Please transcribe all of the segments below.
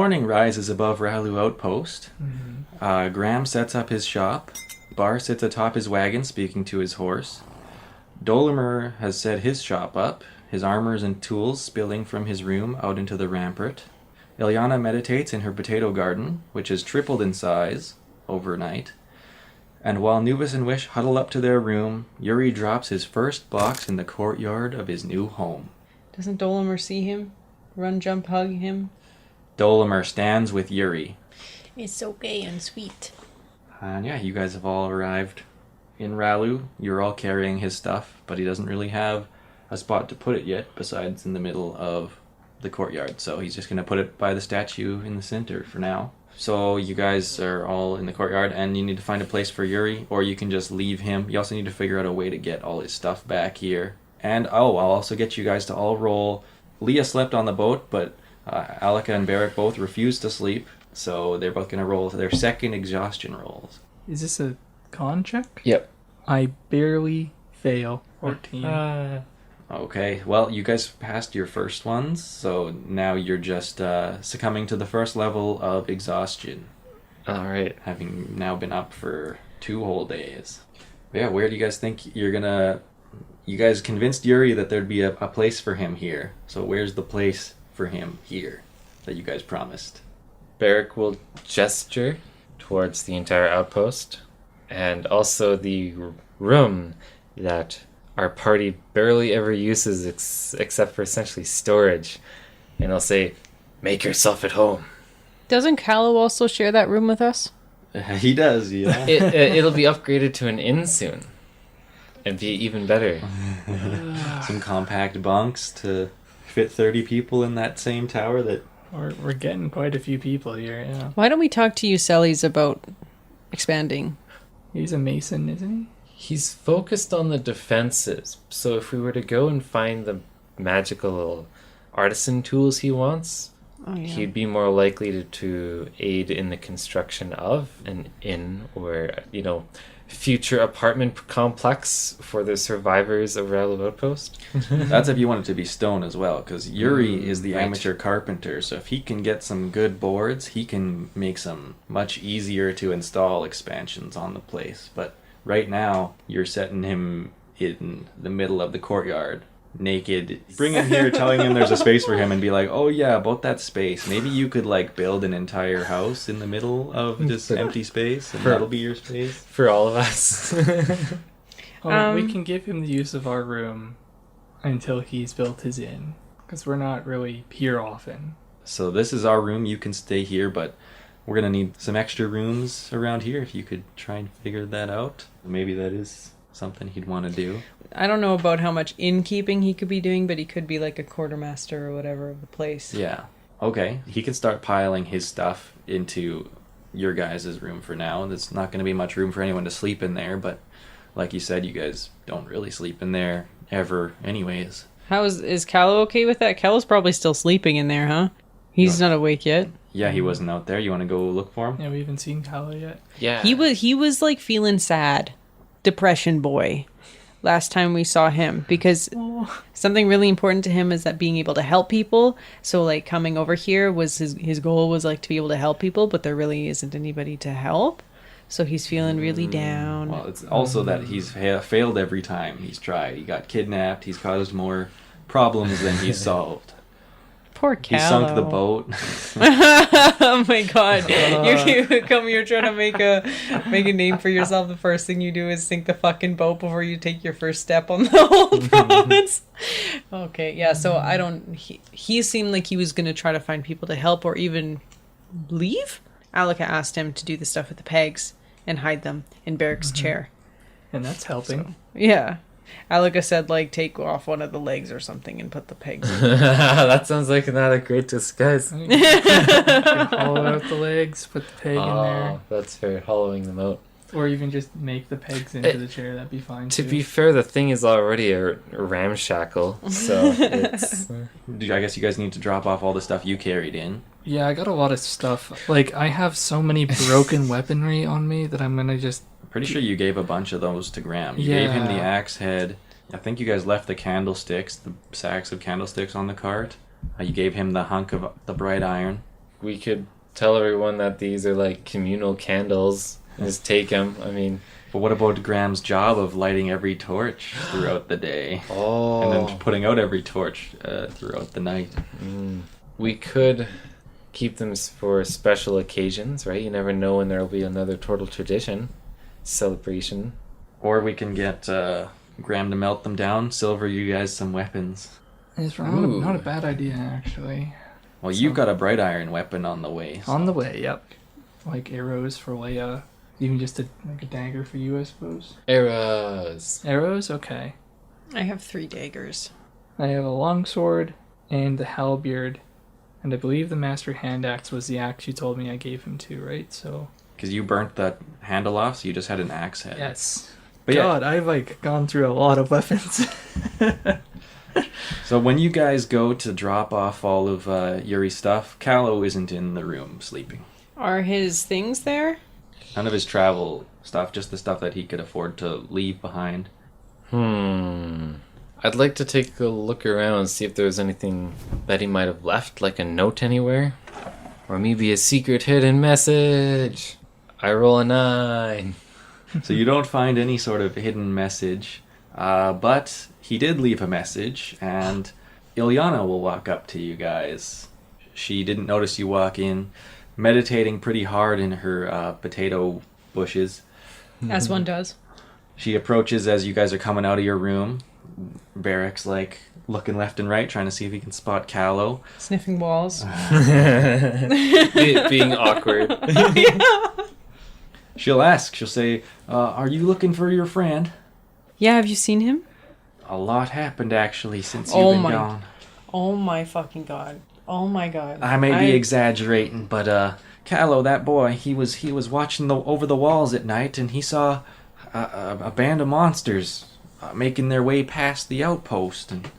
morning rises above Rallu Outpost. Graham sets up his shop. Bar sits atop his wagon speaking to his horse. Dolomer has set his shop up, his armors and tools spilling from his room out into the rampart. Ilyana meditates in her potato garden, which has tripled in size overnight. And while Nubis and Wish huddle up to their room, Yuri drops his first box in the courtyard of his new home. Doesn't Dolomer see him? Run, jump, hug him? Dolomer stands with Yuri. It's so gay and sweet. And yeah, you guys have all arrived in Rallu. You're all carrying his stuff, but he doesn't really have a spot to put it yet, besides in the middle of the courtyard. So he's just going to put it by the statue in the center for now. So you guys are all in the courtyard, and you need to find a place for Yuri, or you can just leave him. You also need to figure out a way to get all his stuff back here. And, I'll also get you guys to all roll. Leah slept on the boat, but Alika and Barrick both refused to sleep. So they're both going to roll their second exhaustion rolls. Is this a con check? Yep. I barely fail. 14. Okay, well, you guys passed your first ones, so now you're just succumbing to the first level of exhaustion. Alright. Having now been up for 2 whole days. But yeah, where do you guys think you're gonna... You guys convinced Yuri that there'd be a place for him here. So where's the place for him here that you guys promised? Barrick will gesture towards the entire outpost and also the room that our party barely ever uses except for essentially storage. And I'll say, make yourself at home. Doesn't Callow also share that room with us? He does, yeah. It'll be upgraded to an inn soon. And be even better. Some compact bunks to fit 30 people in that same tower that... We're getting quite a few people here, yeah. Why don't we talk to Usellies about expanding? He's a mason, isn't he? He's focused on the defenses. So if we were to go and find the magical artisan tools he wants, he'd be more likely to aid in the construction of an inn or, future apartment complex for the survivors of Rallu Outpost. That's if you want it to be stone as well, because Yuri is the amateur carpenter, so if he can get some good boards, he can make some much easier to install expansions on the place. But right now, you're setting him in the middle of the courtyard, naked. Bring him here, telling him there's a space for him, and be like, oh yeah, about that space. Maybe you could build an entire house in the middle of just empty space, and that'll be your space. For all of us. We can give him the use of our room until he's built his inn, because we're not really here often. So this is our room. You can stay here, but we're going to need some extra rooms around here if you could try and figure that out. Maybe that is something he'd want to do. I don't know about how much innkeeping he could be doing, but he could be like a quartermaster or whatever of the place. Yeah. Okay. He can start piling his stuff into your guys' room for now. There's not going to be much room for anyone to sleep in there, but like you said, you guys don't really sleep in there ever anyways. How is Callow okay with that? Callow's probably still sleeping in there, huh? He's not awake yet. Yeah, he wasn't out there. You want to go look for him? Yeah, we haven't seen Kala yet. Yeah. He was like feeling sad. Depression boy. Last time we saw him, because something really important to him is that being able to help people. So coming over here was his goal was to be able to help people, but there really isn't anybody to help. So he's feeling really down. Well, it's also that he's failed every time he's tried. He got kidnapped. He's caused more problems than he's solved. Poor He Callow. sunk the boat. Oh my god. You come here trying to make a name for yourself. The first thing you do is sink the fucking boat before you take your first step on the whole province. Okay, yeah, so he seemed like he was going to try to find people to help or even leave. Alika asked him to do the stuff with the pegs and hide them in Barrick's chair. And that's helping. So, yeah. Alika said, take off one of the legs or something and put the pegs in. That sounds like not a great disguise. Hollow out the legs, put the peg in there. That's fair, hollowing them out. Or even just make the pegs into the chair, that'd be fine To too. be fair, the thing is already a ramshackle, so it's... I guess you guys need to drop off all the stuff you carried in. Yeah, I got a lot of stuff. I have so many broken weaponry on me that I'm gonna just... Pretty sure you gave a bunch of those to Graham. You gave him the axe head. I think you guys left the candlesticks, the sacks of candlesticks on the cart. You gave him the hunk of the bright iron. we could tell everyone that these are like communal candles and just take them. I mean... But what about Graham's job of lighting every torch throughout the day? Oh. And then putting out every torch throughout the night. We could keep them for special occasions, right? You never know when there will be another Turtle Tradition celebration. Or we can get Graham to melt them down, silver you guys some weapons. It's not a bad idea, actually. Well, you've got a bright iron weapon on the way. So. On the way, yep. Like arrows for Leia. Even just a dagger for you, I suppose. Arrows. Arrows? Okay. I have 3 daggers. I have a longsword and the halberd. And I believe the master hand axe was the axe you told me I gave him to, right? So. Because you burnt that handle off, so you just had an axe head. Yes. But God, yeah. I've gone through a lot of weapons. So when you guys go to drop off all of Yuri's stuff, Callow isn't in the room sleeping. Are his things there? None of his travel stuff, just the stuff that he could afford to leave behind. I'd like to take a look around and see if there's anything that he might have left, like a note anywhere. Or maybe a secret hidden message. I roll a 9. So you don't find any sort of hidden message, but he did leave a message, and Ilyana will walk up to you guys. She didn't notice you walk in, meditating pretty hard in her potato bushes. As one does. She approaches as you guys are coming out of your room. Barrack's like looking left and right, trying to see if he can spot Callow. Sniffing walls. Being awkward. She'll ask, she'll say, are you looking for your friend? Yeah, have you seen him? A lot happened actually since you've been gone. Oh my fucking god. Oh my god. I may be exaggerating, but Callow, that boy, he was watching over the walls at night, and he saw a band of monsters making their way past the outpost, and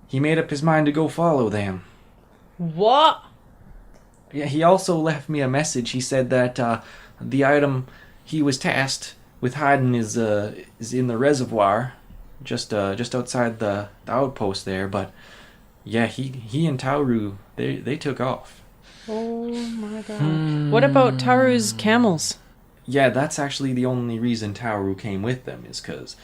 he made up his mind to go follow them. What? Yeah, he also left me a message. He said that the item he was tasked with hiding is in the reservoir, just outside the outpost there. But yeah, he and Tauru they took off. Oh my god. What about Tauru's camels? Yeah, that's actually the only reason Tauru came with them, is because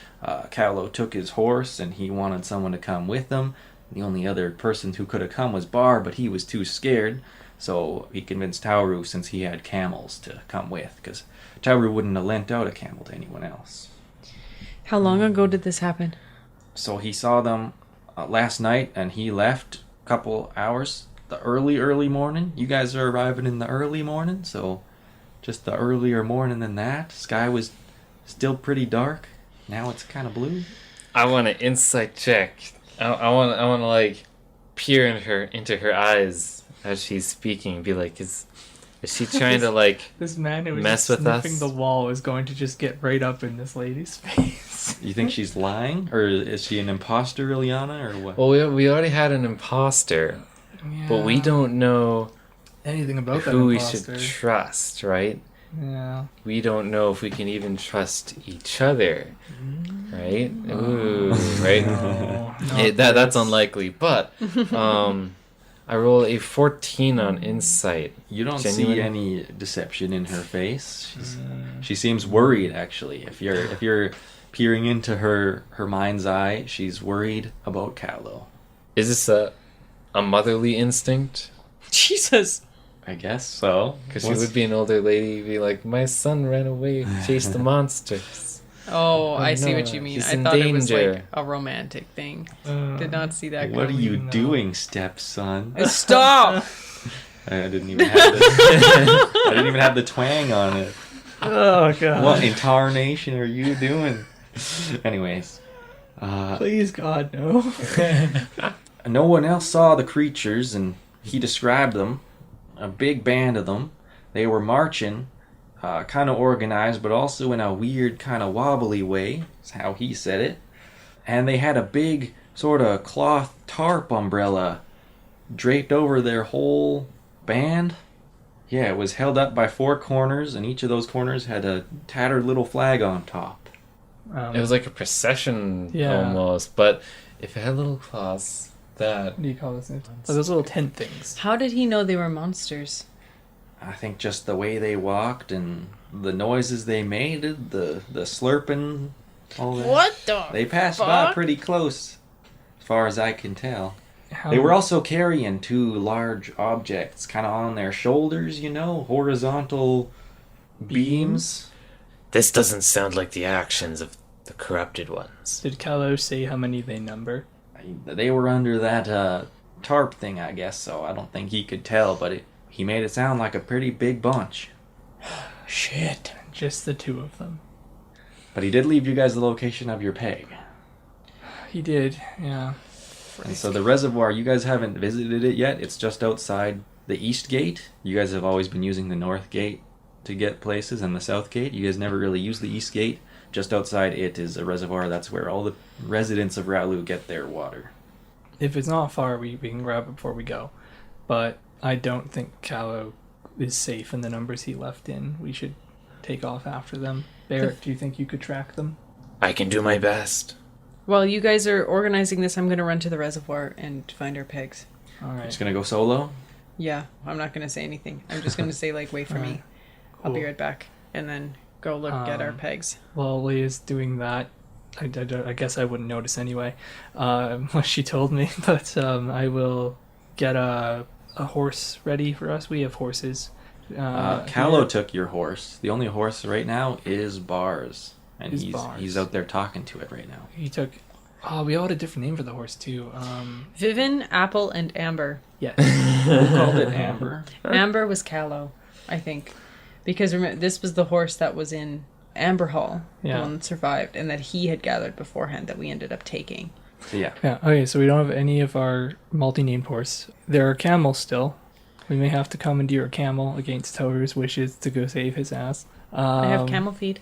Callow took his horse and he wanted someone to come with him. The only other person who could have come was Bar, but he was too scared. So he convinced Tauru, since he had camels, to come with, because Tauru wouldn't have lent out a camel to anyone else. How long ago did this happen? So he saw them last night, and he left a couple hours, the early morning. You guys are arriving in the early morning, so just the earlier morning than that. Sky was still pretty dark. Now it's kind of blue. I want an insight check. I want to like peer into her eyes as she's speaking. Be like, is she trying to like this man who was mess with us? Sniffing the wall is going to just get right up in this lady's face. You think she's lying, or is she an imposter, Ilyana, or what? Well, we already had an imposter, but we don't know anything about that who imposter. we should trust, right? Yeah. We don't know if we can even trust each other, right? Ooh, right? No, That's unlikely, but I roll a 14 on insight. You don't Genuine? see any deception in her face. She seems worried, actually. If you're peering into her mind's eye, she's worried about Callow. Is this a motherly instinct? Jesus. I guess so. Because she would be an older lady, be like, my son ran away, chased the monsters. Oh, I see no, what you mean. he's I in thought it was danger. like a romantic thing. Did not see that. What are coming. you doing, stepson? Stop! I didn't even have I didn't even have the twang on it. Oh god. What in tarnation are you doing? Anyways, Please God, no. no one else saw the creatures, and he described them. A big band of them. They were marching, kind of organized, but also in a weird, kind of wobbly way. That's how he said it. And they had a big sort of cloth tarp umbrella draped over their whole band. Yeah, it was held up by 4 corners, and each of those corners had a tattered little flag on top. It was like a procession Yeah. almost, but if it had little claws, that... What do you call this? Those little tent things. How did he know they were monsters? I think just the way they walked and the noises they made, the slurping, all that. What the They passed fuck? by pretty close, as far as I can tell. They were also carrying 2 large objects, kind of on their shoulders, horizontal beams. This doesn't sound like the actions of the corrupted ones. Did Kalos say how many they number? They were under that tarp thing, I guess, so I don't think he could tell, but he made it sound like a pretty big bunch. Shit. Just the 2 of them. But he did leave you guys the location of your peg. He did, yeah. And so the reservoir, you guys haven't visited it yet. It's just outside the east gate. You guys have always been using the north gate to get places, and the south gate. You guys never really use the east gate. Just outside it is a reservoir. That's where all the residents of Rallu get their water. If it's not far, we can grab it before we go. But I don't think Callow is safe in the numbers he left in. We should take off after them. Barrett, do you think you could track them? I can do my best. While you guys are organizing this, I'm going to run to the reservoir and find our pegs. All right. Just gonna go solo? Yeah, I'm not going to say anything. I'm just going to say, wait for me. I'll be Cool. right back. And then go look at our pegs. While Leah's doing that, I guess I wouldn't notice anyway, what she told me, but I will get a horse ready for us. We have horses. Callow took your horse. The only horse right now is Bars. And Is Bars. he's out there talking to it right now. He took... Oh, we all had a different name for the horse, too. Vivin, Apple, and Amber. Yes. Who called it Amber? Amber was Callow, I think. Because remember, this was the horse that was in Amber Hall, the Yeah. one that survived, and that he had gathered beforehand that we ended up taking. So yeah. Yeah, okay, so we don't have any of our multi-named horse. There are camels still. We may have to commandeer a camel against Taurus' wishes to go save his ass. I have camel feed.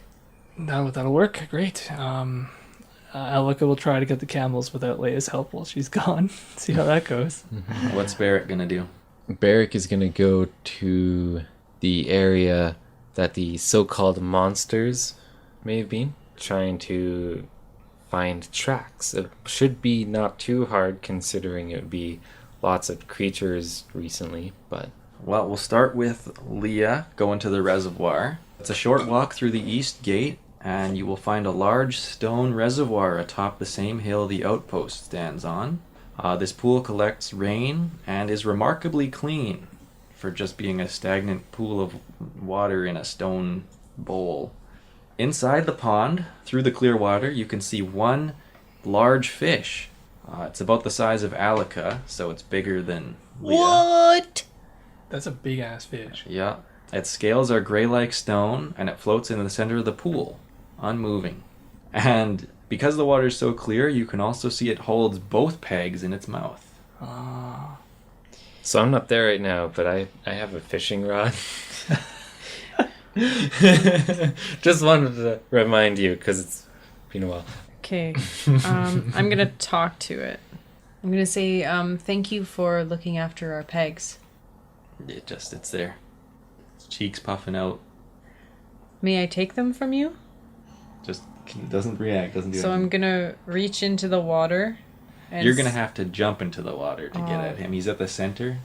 That'll work. Great. Elika will try to get the camels without Leia's help while she's gone. See how that goes. What's Barrett gonna do? Barrick is going to go to the area that the so-called monsters may have been, trying to find tracks. It should be not too hard considering it would be lots of creatures recently, but... Well, we'll start with Leah going to the reservoir. It's a short walk through the east gate, and you will find a large stone reservoir atop the same hill the outpost stands on. This pool collects rain and is remarkably clean for just being a stagnant pool of water in a stone bowl. Inside the pond, through the clear water, you can see one large fish. It's about the size of Alika, so it's bigger than Leah. What? That's a big-ass fish. Yeah. Its scales are gray like stone, and it floats in the center of the pool, unmoving. And because the water is so clear, you can also see it holds both pegs in its mouth. Ah. So I'm not there right now, but I have a fishing rod. Just wanted to remind you, because it's been a while. Okay. I'm going to talk to it. I'm going to say, thank you for looking after our pegs. It's there. Its cheeks puffing out. May I take them from you? Just doesn't react, doesn't do So I'm anything. going to reach into the water. And You're going to have to jump into the water to get at him. He's at the center.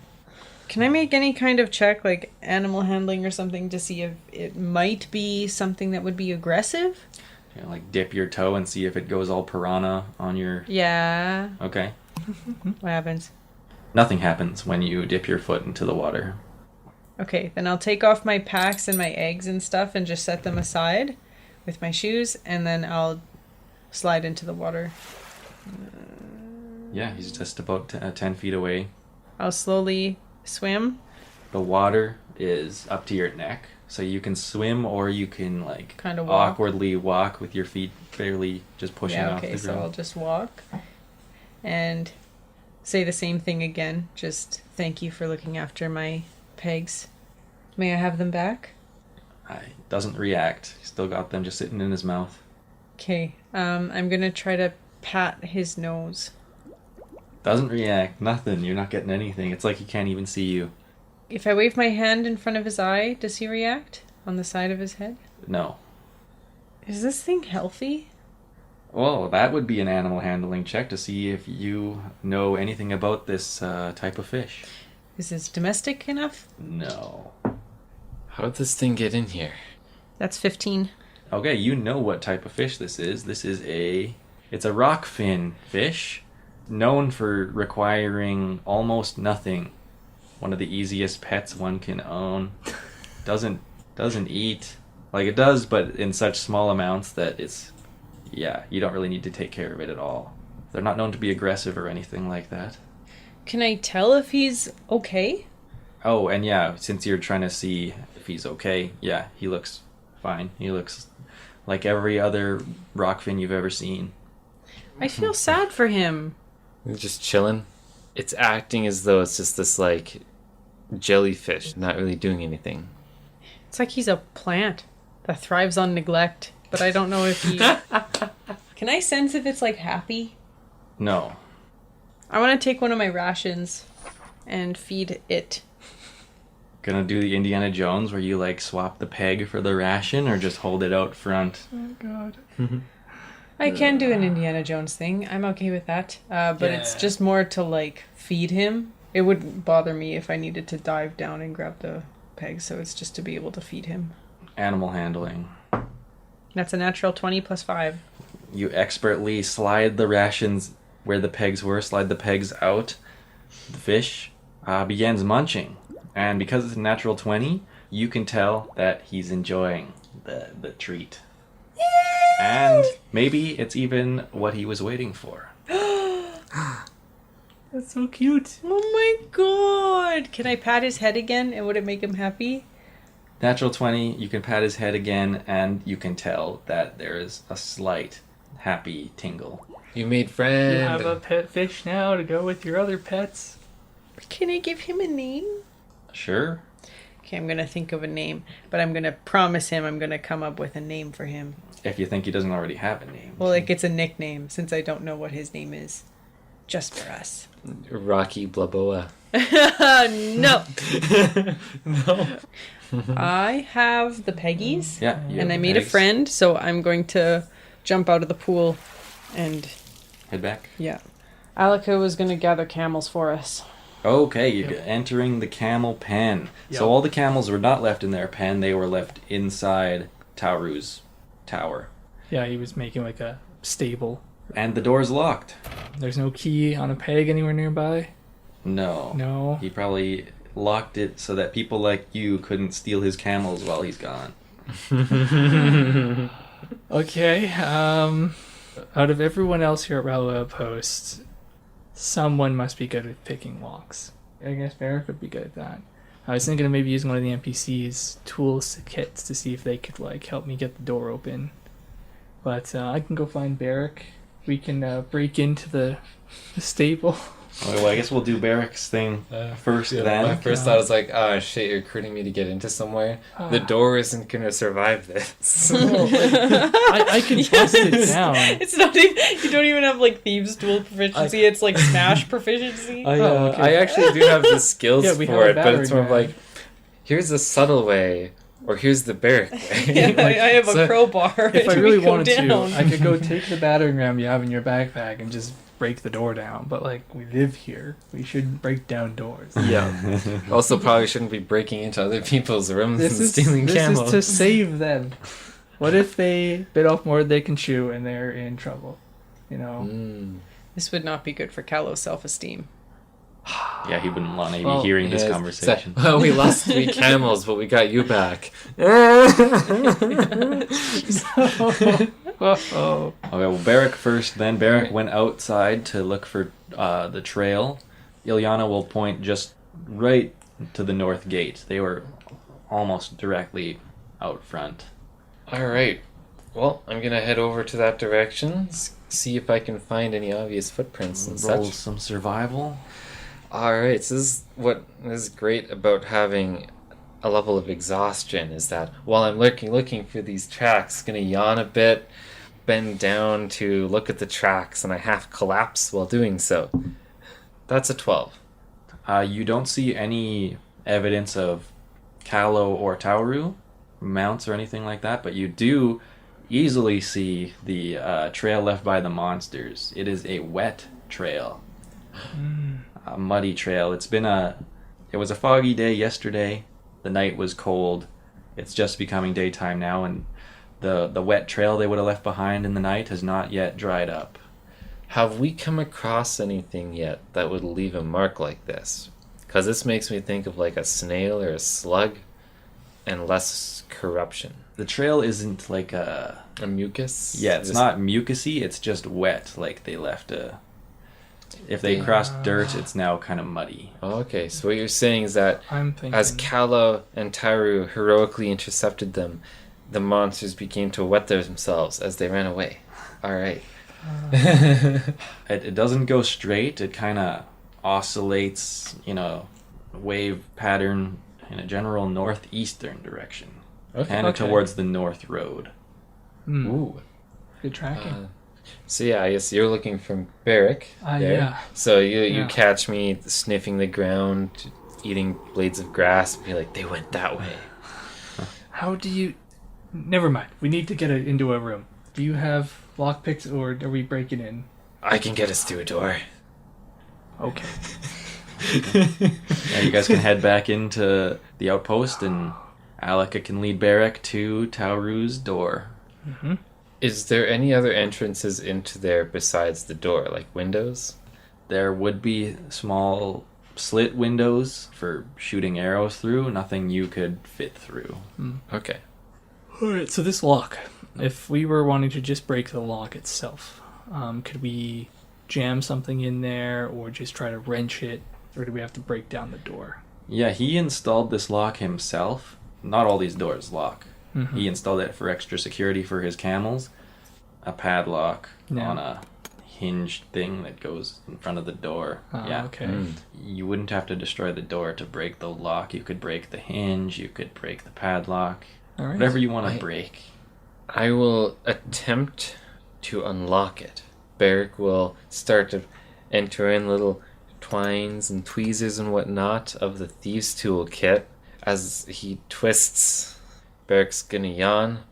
Can I make any kind of check, like animal handling or something, to see if it might be something that would be aggressive? Like dip your toe and see if it goes all piranha on your... Yeah. Okay. What happens? Nothing happens when you dip your foot into the water. Okay, then I'll take off my packs and my eggs and stuff and just set them aside with my shoes, and then I'll slide into the water. Yeah, he's just about 10 feet away. I'll slowly swim. The water is up to your neck, so you can swim or you can like Kinda walk. awkwardly walk with your feet barely just pushing Yeah, off okay, the so I'll ground. just walk and say the same thing again. Just thank you for looking after my pegs. May I have them back? Doesn't react. He's still got them just sitting in his mouth. Okay, I'm gonna try to pat his nose. Doesn't react. Nothing. You're not getting anything. It's like he can't even see you. If I wave my hand in front of his eye, does he react? On the side of his head? No. Is this thing healthy? Well, that would be an animal handling check to see if you know anything about this type of fish. Is this domestic enough? No. How'd this thing get in here? That's 15. Okay, you know what type of fish this is. It's a rockfin fish, known for requiring almost nothing. One of the easiest pets one can own. Doesn't eat. Like, it does, but in such small amounts that you don't really need to take care of it at all. They're not known to be aggressive or anything like that. Can I tell if he's okay? Oh, and yeah, since you're trying to see if he's okay, yeah, he looks fine. He looks like every other rockfin you've ever seen. I feel sad for him. He's just chilling. It's acting as though it's just this, like, jellyfish, not really doing anything. It's like he's a plant that thrives on neglect, but I don't know if he... Can I sense if it's, like, happy? No. I want to take one of my rations and feed it. Gonna do the Indiana Jones where you, like, swap the peg for the ration or just hold it out front? Oh, God. I can do an Indiana Jones thing. I'm okay with that. But it's just more to, like, feed him. It wouldn't bother me if I needed to dive down and grab the peg, so it's just to be able to feed him. Animal handling. That's a natural 20 plus 5. You expertly slide the rations where the pegs were, slide the pegs out. The fish begins munching. And because it's a natural 20, you can tell that he's enjoying the treat. And maybe it's even what he was waiting for. That's so cute. Oh my god! Can I pat his head again and would it make him happy? Natural 20, you can pat his head again and you can tell that there is a slight happy tingle. You made friends. You have a pet fish now to go with your other pets. Can I give him a name? Sure. Okay, I'm gonna think of a name, but I'm gonna promise him I'm gonna come up with a name for him. If you think he doesn't already have a name. Well, like it's a nickname since I don't know what his name is. Just for us. Rocky Blaboa. No. No. I have the Peggies. Yeah. And I made a friend, so I'm going to jump out of the pool and Head back. yeah. Alika was gonna gather camels for us. Okay, you're entering the Camel Pen. Yep. So all the camels were not left in their pen, they were left inside Taurus tower. Yeah, he was making like a stable. And the door's locked. There's no key on a peg anywhere nearby? No. No. He probably locked it so that people like you couldn't steal his camels while he's gone. Okay, out of everyone else here at Rallu Outpost, someone must be good at picking locks. I guess Barrick would be good at that. I was thinking of maybe using one of the NPC's tools kits to see if they could like help me get the door open. But I can go find Barrick. We can break into the stable. Well, I guess we'll do Barrick's thing first then. My first thought was like, oh shit, you're recruiting me to get into somewhere. The door isn't gonna survive this. I can bust it down. It's not even, you don't even have like thieves dual proficiency, it's like smash proficiency. I actually do have the skills Yeah, we for have it, a but it's more battering like, here's the subtle way, or here's the Barrick way. Yeah, I have a crowbar. If I and really we go wanted down. to, I could go take the battering ram you have in your backpack and just break the door down. But like, we live here, we shouldn't break down doors. Yeah. Also, probably shouldn't be breaking into other people's rooms and stealing this camels. is to save them. What if they bit off more than they can chew and they're in trouble? You know. This would not be good for Callow's self-esteem. Yeah, he wouldn't want to be hearing this Yes. conversation. Well, we lost 3 camels, but we got you back. Oh. Okay, well, Barrick first, then Barrick went outside to look for the trail. Ilyana will point just right to the north gate. They were almost directly out front. Alright. Well, I'm gonna head over to that direction, see if I can find any obvious footprints and Roll such. some survival. Alright, so this is what is great about having a level of exhaustion, is that while I'm looking for these tracks, gonna yawn a bit, bend down to look at the tracks, and I half collapse while doing so. That's a 12. You don't see any evidence of Callow or Tauru, mounts or anything like that, but you do easily see the trail left by the monsters. It is a wet trail. A muddy trail. It was a foggy day yesterday. The night was cold, It's just becoming daytime now, and the wet trail they would have left behind in the night has not yet dried up. Have we come across anything yet that would leave a mark like this? Because this makes me think of like a snail or a slug, and less corruption. The trail isn't like a mucus? Yeah, it's not mucusy, it's just wet, like they left a... If they crossed dirt, it's now kind of muddy. Oh, okay, so what you're saying is that I'm thinking... as Kala and Taru heroically intercepted them, the monsters began to wet themselves as they ran away. Alright. It doesn't go straight, it kind of oscillates, wave pattern in a general northeastern direction. Kind of towards the north road. Ooh. Good tracking. So yeah, I guess you're looking from Barrick there. Yeah. So you catch me sniffing the ground, eating blades of grass, and be like, they went that way. How do you... Never mind. We need to get into a room. Do you have lockpicks, or are we breaking in? I can get us through a door. Okay. Yeah, you guys can head back into the outpost, and Alika can lead Barrick to Tauru's door. Mm-hmm. Is there any other entrances into there besides the door, like windows? There would be small slit windows for shooting arrows through, nothing you could fit through. Okay. Alright, so this lock, if we were wanting to just break the lock itself, could we jam something in there or just try to wrench it, or do we have to break down the door? Yeah, he installed this lock himself. Not all these doors lock. Mm-hmm. He installed it for extra security for his camels. A padlock on a hinged thing that goes in front of the door. Okay. You wouldn't have to destroy the door to break the lock. You could break the hinge, you could break the padlock. All right. Whatever you want to break. I will attempt to unlock it. Barrick will start to enter in little twines and tweezers and whatnot of the thieves' tool kit. As he twists, Barrick's gonna yawn.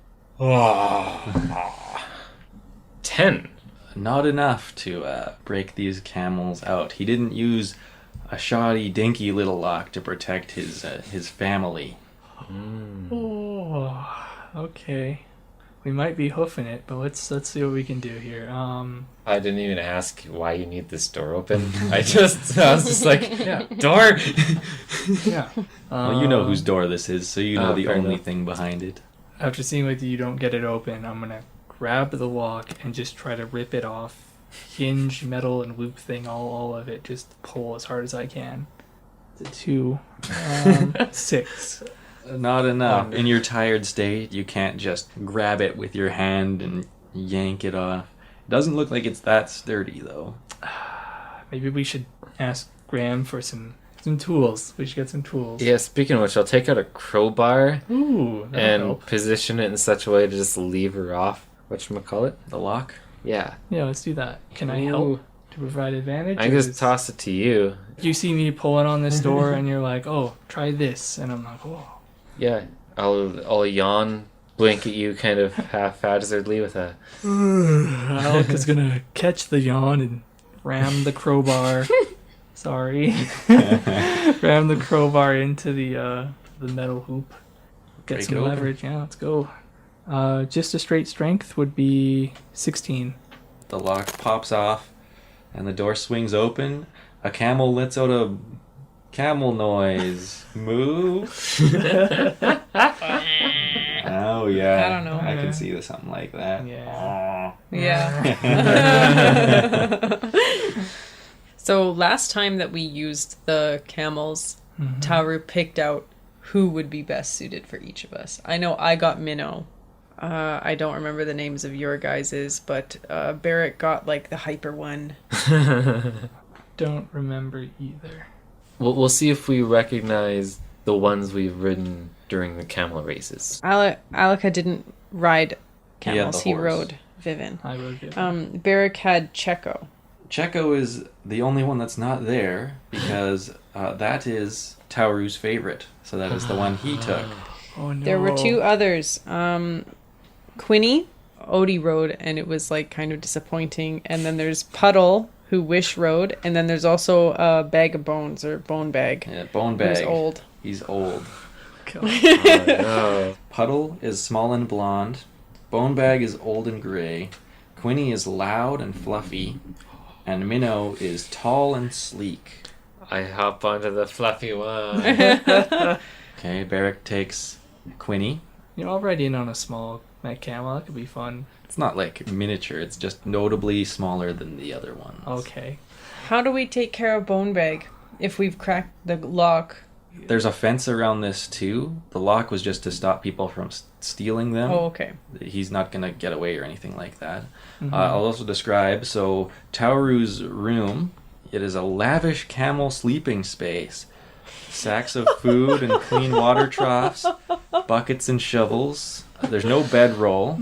10. Not enough to break these camels out. He didn't use a shoddy, dinky little lock to protect his family. Oh, okay. We might be hoofing it, but let's see what we can do here. I didn't even ask why you need this door open. I was just like, door. Yeah. Well, you know whose door this is, so you know the only thing behind it. After seeing like you don't get it open, I'm gonna grab the lock and just try to rip it off. Hinge, metal, and loop thing, all of it. Just pull as hard as I can. 2, 6. Not enough. In your tired state, you can't just grab it with your hand and yank it off. It doesn't look like it's that sturdy, though. Maybe we should ask Graham for some tools. We should get some tools. Yeah, speaking of which, I'll take out a crowbar Ooh, and help. position it in such a way to just lever off. Whatchamacallit? The lock? Yeah. Yeah, let's do that. Can I Ooh. help to provide advantage? I can just toss it to you. You see me pulling on this door and you're like, oh, try this. And I'm like, oh. Yeah. I'll yawn, blink at you kind of haphazardly with a... Alec is going to catch the yawn and ram the crowbar. Sorry. Ram the crowbar into the metal hoop. Get Break some it open. leverage. Yeah, let's go. Just a straight strength would be 16. The lock pops off, and the door swings open. A camel lets out a camel noise. Moo. Oh, yeah. I don't know. I can see something like that. Yeah. Yeah. So last time that we used the camels, Tauru picked out who would be best suited for each of us. I know I got Minnow. I don't remember the names of your guys's, but Barrett got like the hyper one. Don't remember either. We'll see if we recognize the ones we've ridden during the camel races. Alika didn't ride He had camels. the He horse. rode Vivin. I will give Barrick had Checo. Checo is the only one that's not there because that is Tauru's favorite. So that is the one he took. Oh no. There were 2 others. Quinny, Odie rode, and it was like kind of disappointing. And then there's Puddle, who Wish rode, and then there's also Bag of Bones or Bone Bag. Yeah, Bone Bag. Who's old. He's old. God. Oh, no. Puddle is small and blonde. Bonebag is old and gray. Quinny is loud and fluffy. And Minnow is tall and sleek. I hop onto the fluffy one. Okay, Barrick takes Quinny. You're already in on a small camel. That could be fun. It's not like miniature, it's just notably smaller than the other ones. Okay. How do we take care of Bonebag if we've cracked the lock? There's a fence around this too. The lock was just to stop people from stealing them. Oh, okay. He's not going to get away or anything like that. Mhm. I'll also describe, so Taurus Room, it is a lavish camel sleeping space. Sacks of food and clean water troughs, buckets and shovels. There's no bedroll,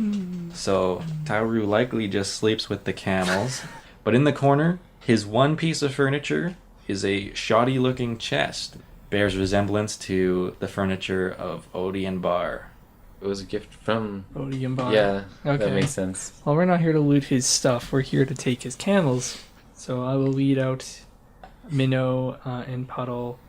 so Tauru likely just sleeps with the camels. But in the corner, his one piece of furniture is a shoddy-looking chest. Bears resemblance to the furniture of Odie and Bar. It was a gift from... Odium bar. Yeah, Okay. that makes sense. Well, we're not here to loot his stuff. We're here to take his camels. So I will lead out Minnow and Puddle.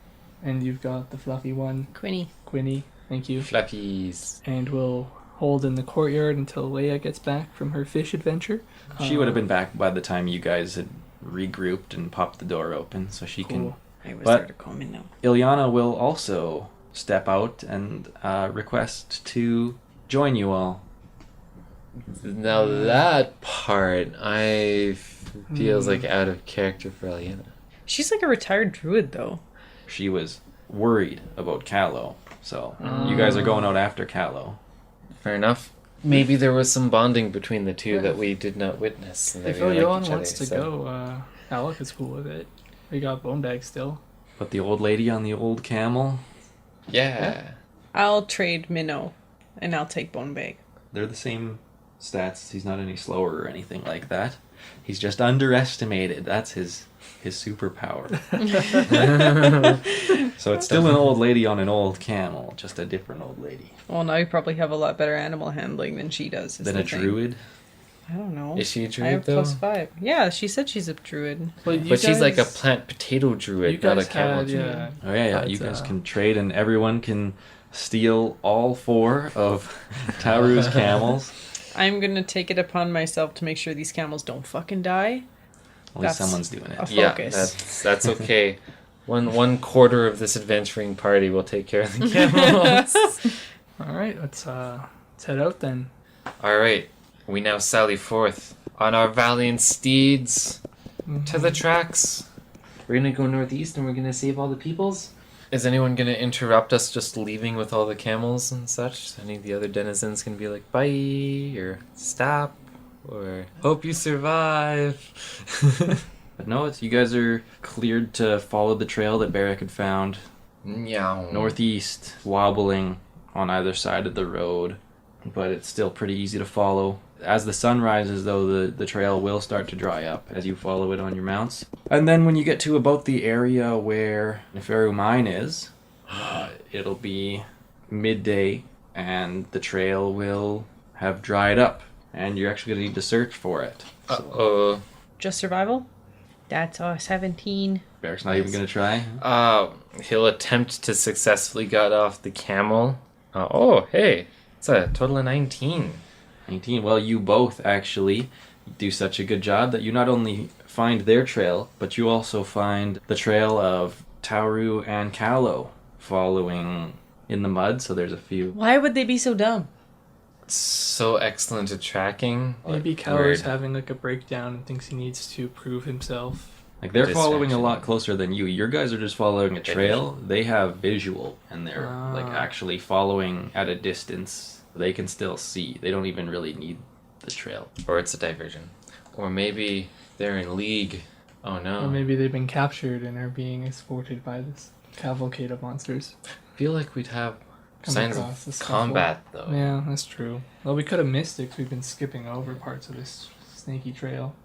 And you've got the fluffy one, Quinny. Quinny. Thank you. Flappies. And we'll hold in the courtyard until Leia gets back from her fish adventure. She would have been back by the time you guys had regrouped and popped the door open, so she can... Cool. I was But- there to come in now. Ilyana will also step out and request to join you all. Now that part, feels like out of character for Eliana. She's like a retired druid, though. She was worried about Callow, so you guys are going out after Callow. Fair enough. Maybe there was some bonding between the two that we did not witness. And that If we like Ilyana each wants other, to so- go, Alec is cool with it. We got Bonebag still. But the old lady on the old camel, Yeah. I'll trade Minnow, and I'll take Bonebag. they're the same stats. He's not any slower or anything like that. He's just underestimated. That's his superpower. So it's still an old lady on an old camel, just a different old lady. Well, now you probably have a lot better animal handling than she does. is Than the a thing. druid. I don't know. Is she a I druid, have though? +5. Yeah, she said she's a druid. But she's like a plant potato druid, not a camel druid. yeah. Oh yeah, But, you guys can trade and everyone can steal all 4 of Tauru's camels. I'm gonna take it upon myself to make sure these camels don't fucking die. At least That's someone's doing it. a Yeah, focus. that's okay. One quarter of this adventuring party will take care of the camels. All right, let's head out then. All right, we now sally forth on our valiant steeds to the tracks. We're gonna go northeast and we're gonna save all the peoples. Is anyone gonna interrupt us just leaving with all the camels and such? Any of the other denizens can be like, bye, or stop, or hope you survive. But no, you guys are cleared to follow the trail that Barrick had found. Meow. Northeast, wobbling on either side of the road, but it's still pretty easy to follow. As the sun rises, though, the trail will start to dry up as you follow it on your mounts. And then when you get to about the area where Neferu Mine is, it'll be midday, and the trail will have dried up, and you're actually going to need to search for it. So Uh-oh. Just survival? That's 17. Barrick's not even going to try. He'll attempt to successfully get off the camel. Hey, it's a total of 19. 19. Well, you both actually do such a good job that you not only find their trail, but you also find the trail of Tauru and Callow following in the mud, so there's a few. Why would they be so dumb? So excellent at tracking. Maybe Weird. Calor's having like a breakdown and thinks he needs to prove himself. Like, they're following a Distraction. lot closer than you. Your guys are just following a trail. They have visual, and they're like Ah. actually following at a distance. They can still see. They don't even really need the trail. Or it's a diversion. Or maybe they're in league. Oh no. Or maybe they've been captured and are being escorted by this cavalcade of monsters. I feel like we'd have Come signs across the of scuffle. combat, though. Yeah, that's true. Well, we could have missed it because we've been skipping over parts of this snaky trail.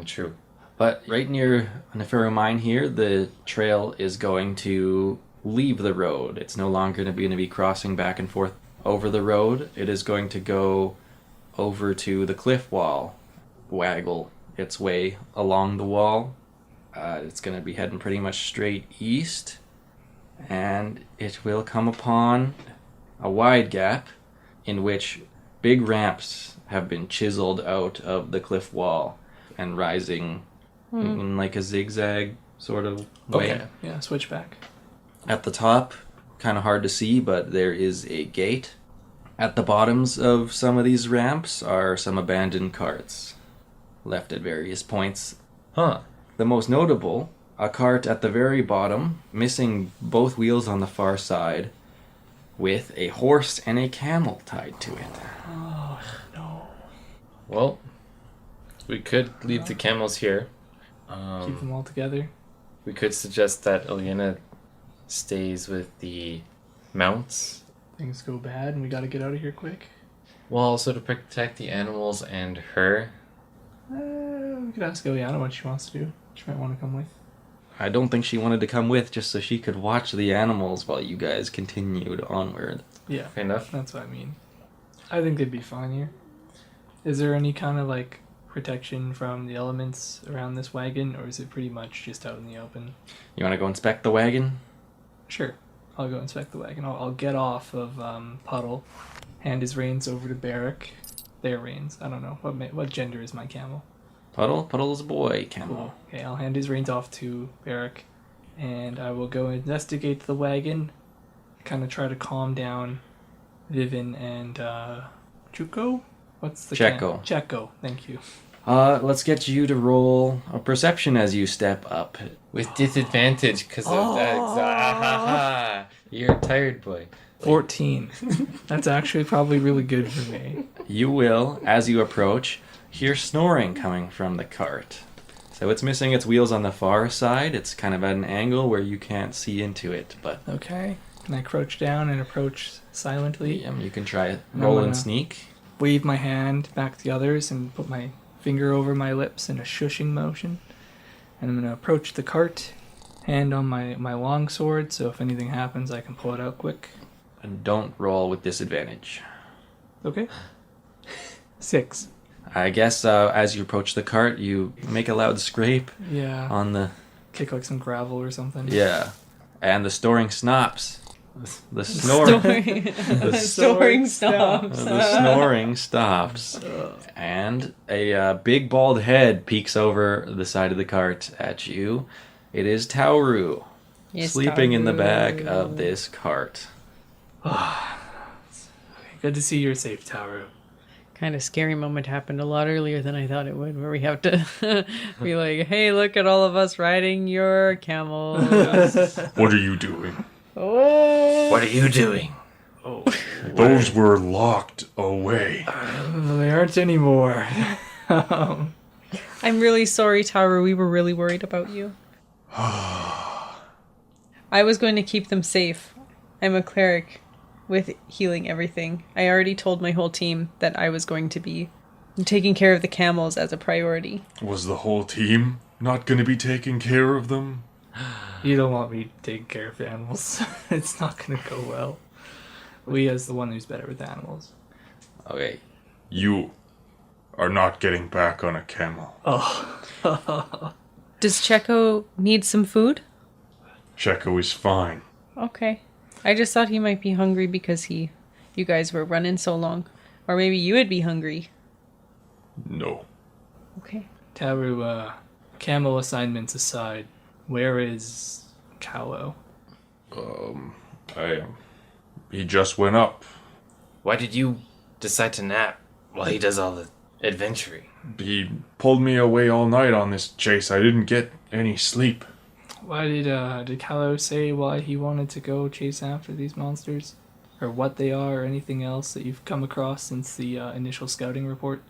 True. But right near Neferu Mine here, the trail is going to leave the road. It's no longer going to be crossing back and forth over the road. It is going to go over to the cliff wall, waggle its way along the wall. It's going to be heading pretty much straight east. and it will come upon a wide gap in which big ramps have been chiseled out of the cliff wall and rising in like a zigzag sort of way. Okay. Yeah, switchback. At the top, kind of hard to see, but there is a gate. At the bottoms of some of these ramps are some abandoned carts left at various points. Huh. The most notable, a cart at the very bottom, missing both wheels on the far side, with a horse and a camel tied to it. Oh, no. Well, we could leave the camels here. Keep them all together. We could suggest that Ilyana stays with the mounts. Things go bad and we gotta get out of here quick. Well, also to protect the animals and her. We could ask Ileana what she wants to do. She might want to come with. I don't think she wanted to come with just so she could watch the animals while you guys continued onward. Yeah, Fair enough. that's what I mean. I think they'd be fine here. Is there any kind of like protection from the elements around this wagon, or is it pretty much just out in the open? You want to go inspect the wagon? Sure. I'll go inspect the wagon. I'll get off of Puddle, hand his reins over to Barrack. Their reins. I don't know. What gender is my camel? Puddle? Puddle's a boy, camel. Cool. Okay, I'll hand his reins off to Barrack, and I will go investigate the wagon, kind of try to calm down Vivin and Chuko? What's the Checo. Checo, thank you. Let's get you to roll a perception as you step up. With disadvantage because of that. You're a tired boy. 14. That's actually probably really good for me. You will, as you approach, hear snoring coming from the cart. So it's missing its wheels on the far side. It's kind of at an angle where you can't see into it, but Okay. Can I crouch down and approach silently? you can try it. I'm Roll gonna- and sneak. Wave my hand back to the others and put my finger over my lips in a shushing motion. And I'm going to approach the cart, hand on my long sword, so if anything happens, I can pull it out quick. And don't roll with disadvantage. Okay? 6. I guess as you approach the cart, you make a loud scrape Yeah. on the... Kick like some gravel or something. Yeah. And the snoring stops. The snoring... Storing stops. The snoring stops. And a big bald head peeks over the side of the cart at you. It is Tauru, Yes, sleeping in the Tauru. back of this cart. Good to see you're safe, Tauru. Kind of scary moment happened a lot earlier than I thought it would, where we have to be like, hey, look at all of us riding your camel. What are you doing? Oh. What are you doing? Those were locked away. They aren't anymore. I'm really sorry, Taru. We were really worried about you. I was going to keep them safe. I'm a cleric with healing everything. I already told my whole team that I was going to be taking care of the camels as a priority. Was the whole team not going to be taking care of them? You don't want me taking care of the animals. It's not going to go well. We as the one who's better with animals. Okay. You are not getting back on a camel. Oh. Does Checo need some food? Checo is fine. Okay. I just thought he might be hungry because you guys were running so long. Or maybe you would be hungry. No. Okay. Taru, camel assignments aside, where is Callow? He just went up. Why did you decide to nap while he does all the adventuring? He pulled me away all night on this chase. I didn't get any sleep. Why did Callow say why he wanted to go chase after these monsters? Or what they are, or anything else that you've come across since the initial scouting report?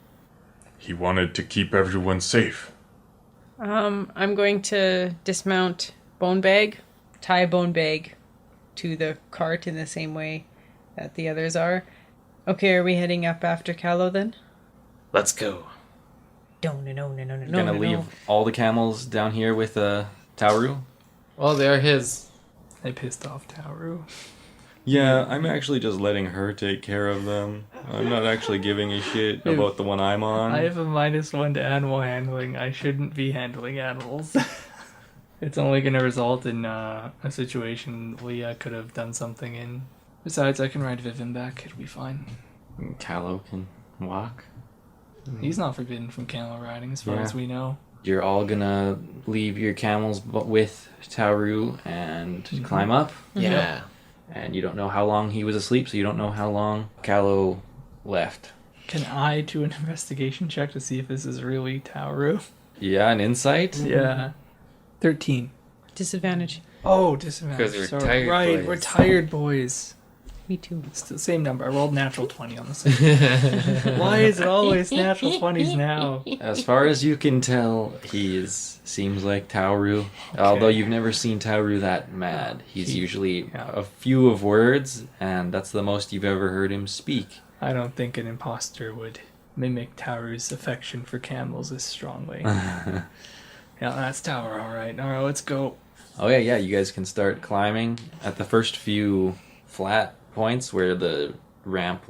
He wanted to keep everyone safe. I'm going to dismount Bone Bag, tie Bone Bag to the cart in the same way that the others are. Okay, are we heading up after Callow then? Let's go. No. You're gonna leave all the camels down here with Tauru? Well, they are his. I pissed off Taru. Yeah, I'm actually just letting her take care of them. I'm not actually giving a shit about the one I'm on. I have a -1 to animal handling. I shouldn't be handling animals. It's only going to result in a situation Leah could have done something in. Besides, I can ride Vivin back. It'll be fine. Callow can walk. He's not forbidden from camel riding as far as we know. You're all gonna leave your camels with Tauru and climb up. Yeah. And you don't know how long he was asleep, so you don't know how long Callow left. Can I do an investigation check to see if this is really Tauru? Yeah, an insight? Yeah. 13. Disadvantage. Oh, disadvantage. 'Cause we're Sorry. tired Right, boys. we're tired boys. Me too. It's the same number. I rolled natural 20 on the same. Why is it always natural 20s now? As far as you can tell, seems like Tauru. Okay. Although you've never seen Tauru that mad. He's usually yeah. a few of words, and that's the most you've ever heard him speak. I don't think an imposter would mimic Tauru's affection for camels as strongly. Yeah, that's Tauru, alright. Alright, let's go. Oh yeah, you guys can start climbing. At the first few flat points where the ramp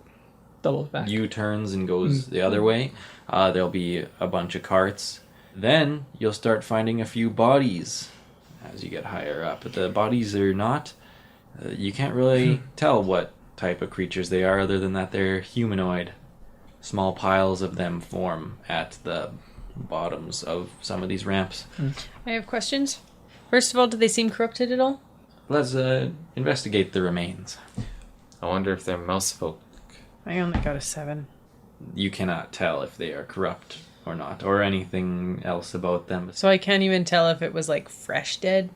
Double back. U-turns and goes the other way, there'll be a bunch of carts. Then you'll start finding a few bodies as you get higher up. But the bodies are not... you can't really tell what type of creatures they are, other than that they're humanoid. Small piles of them form at the bottoms of some of these ramps. I have questions. First of all, do they seem corrupted at all? Let's investigate the remains. I wonder if they're mouse folk. I only got a 7. You cannot tell if they are corrupt or not, or anything else about them. So I can't even tell if it was like fresh dead.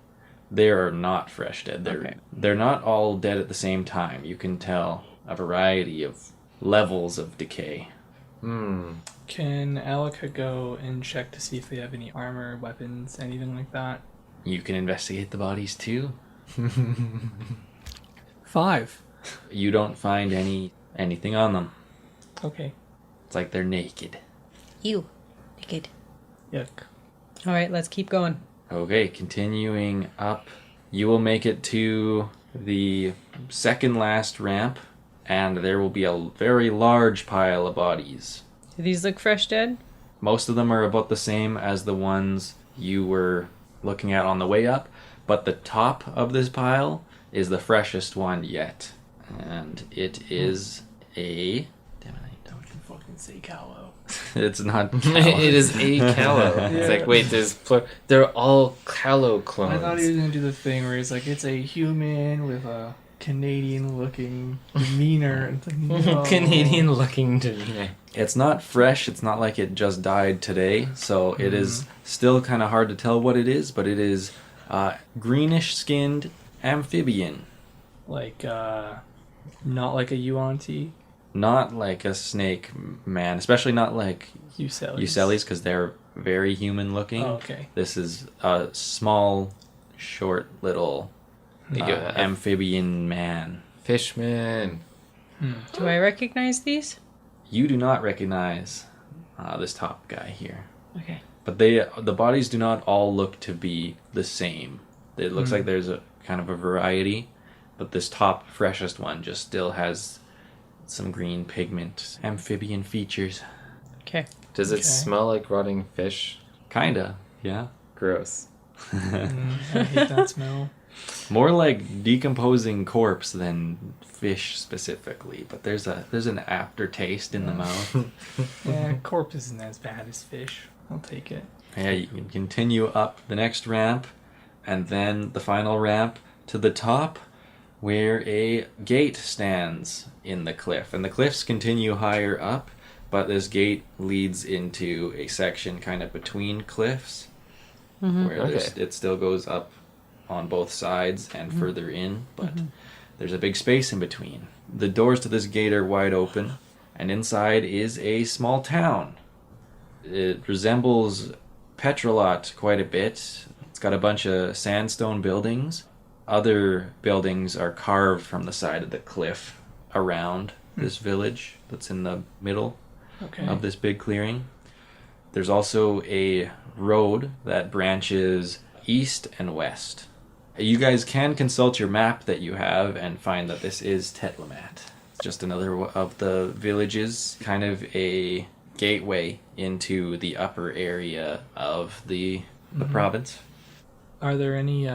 They are not fresh dead. Okay. They're not all dead at the same time. You can tell a variety of levels of decay. Can Alika go and check to see if they have any armor, weapons, anything like that? You can investigate the bodies too. 5. You don't find anything on them. Okay. It's like they're naked. Ew. Naked. Yuck. Alright, let's keep going. Okay, continuing up, you will make it to the second last ramp, and there will be a very large pile of bodies. Do these look fresh dead? Most of them are about the same as the ones you were looking at on the way up, but the top of this pile is the freshest one yet. And it is a... Damn it, Don't you fucking say Callow. it's not... It is a Callow. It's like, wait, they're all Callow clones. I thought he was gonna do the thing where he's like, it's a human with a Canadian-looking demeanor. It's like, no. Canadian-looking demeanor. It's not fresh. It's not like it just died today. So it is still kind of hard to tell what it is, but it is greenish-skinned amphibian. Like, not like a Yuan-Ti. Not like a snake man, especially not like Ucelis, because they're very human-looking. Oh, okay. This is a small, short, little amphibian man. Fishman. Do I recognize these? You do not recognize this top guy here. Okay. But the bodies do not all look to be the same. It looks like there's a kind of a variety, but this top freshest one just still has some green pigment, amphibian features. Okay. Does it smell like rotting fish? Kinda, yeah. Gross. I hate that smell. More like decomposing corpse than fish specifically, but there's an aftertaste in the mouth. Yeah, corpse isn't as bad as fish. I'll take it. Yeah, you can continue up the next ramp, and then the final ramp to the top, where a gate stands in the cliff. And the cliffs continue higher up, but this gate leads into a section kind of between cliffs, where it still goes up on both sides and further in, but there's a big space in between. The doors to this gate are wide open, and inside is a small town. It resembles Petrolot quite a bit. It's got a bunch of sandstone buildings. Other buildings are carved from the side of the cliff around this village that's in the middle of this big clearing. There's also a road that branches east and west. You guys can consult your map that you have and find that this is Tetlamat. Just another of the villages, kind of a gateway into the upper area of the province. Are there any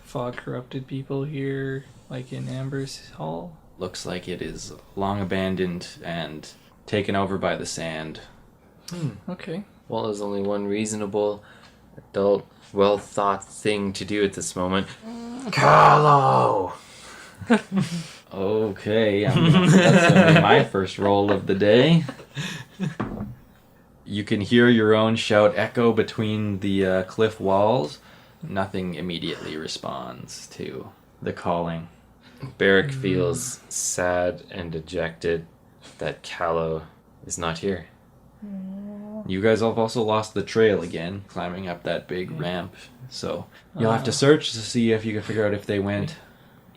fog corrupted people here, like in Amber's Hall? Looks like it is long abandoned and taken over by the sand. Okay. Well, there's only one reasonable, adult, well-thought thing to do at this moment. Carlo! Okay, that's gonna be my first roll of the day. You can hear your own shout echo between the cliff walls. Nothing immediately responds to the calling. Barrick feels sad and dejected that Callow is not here. You guys have also lost the trail again, climbing up that big ramp. So you'll have to search to see if you can figure out if they went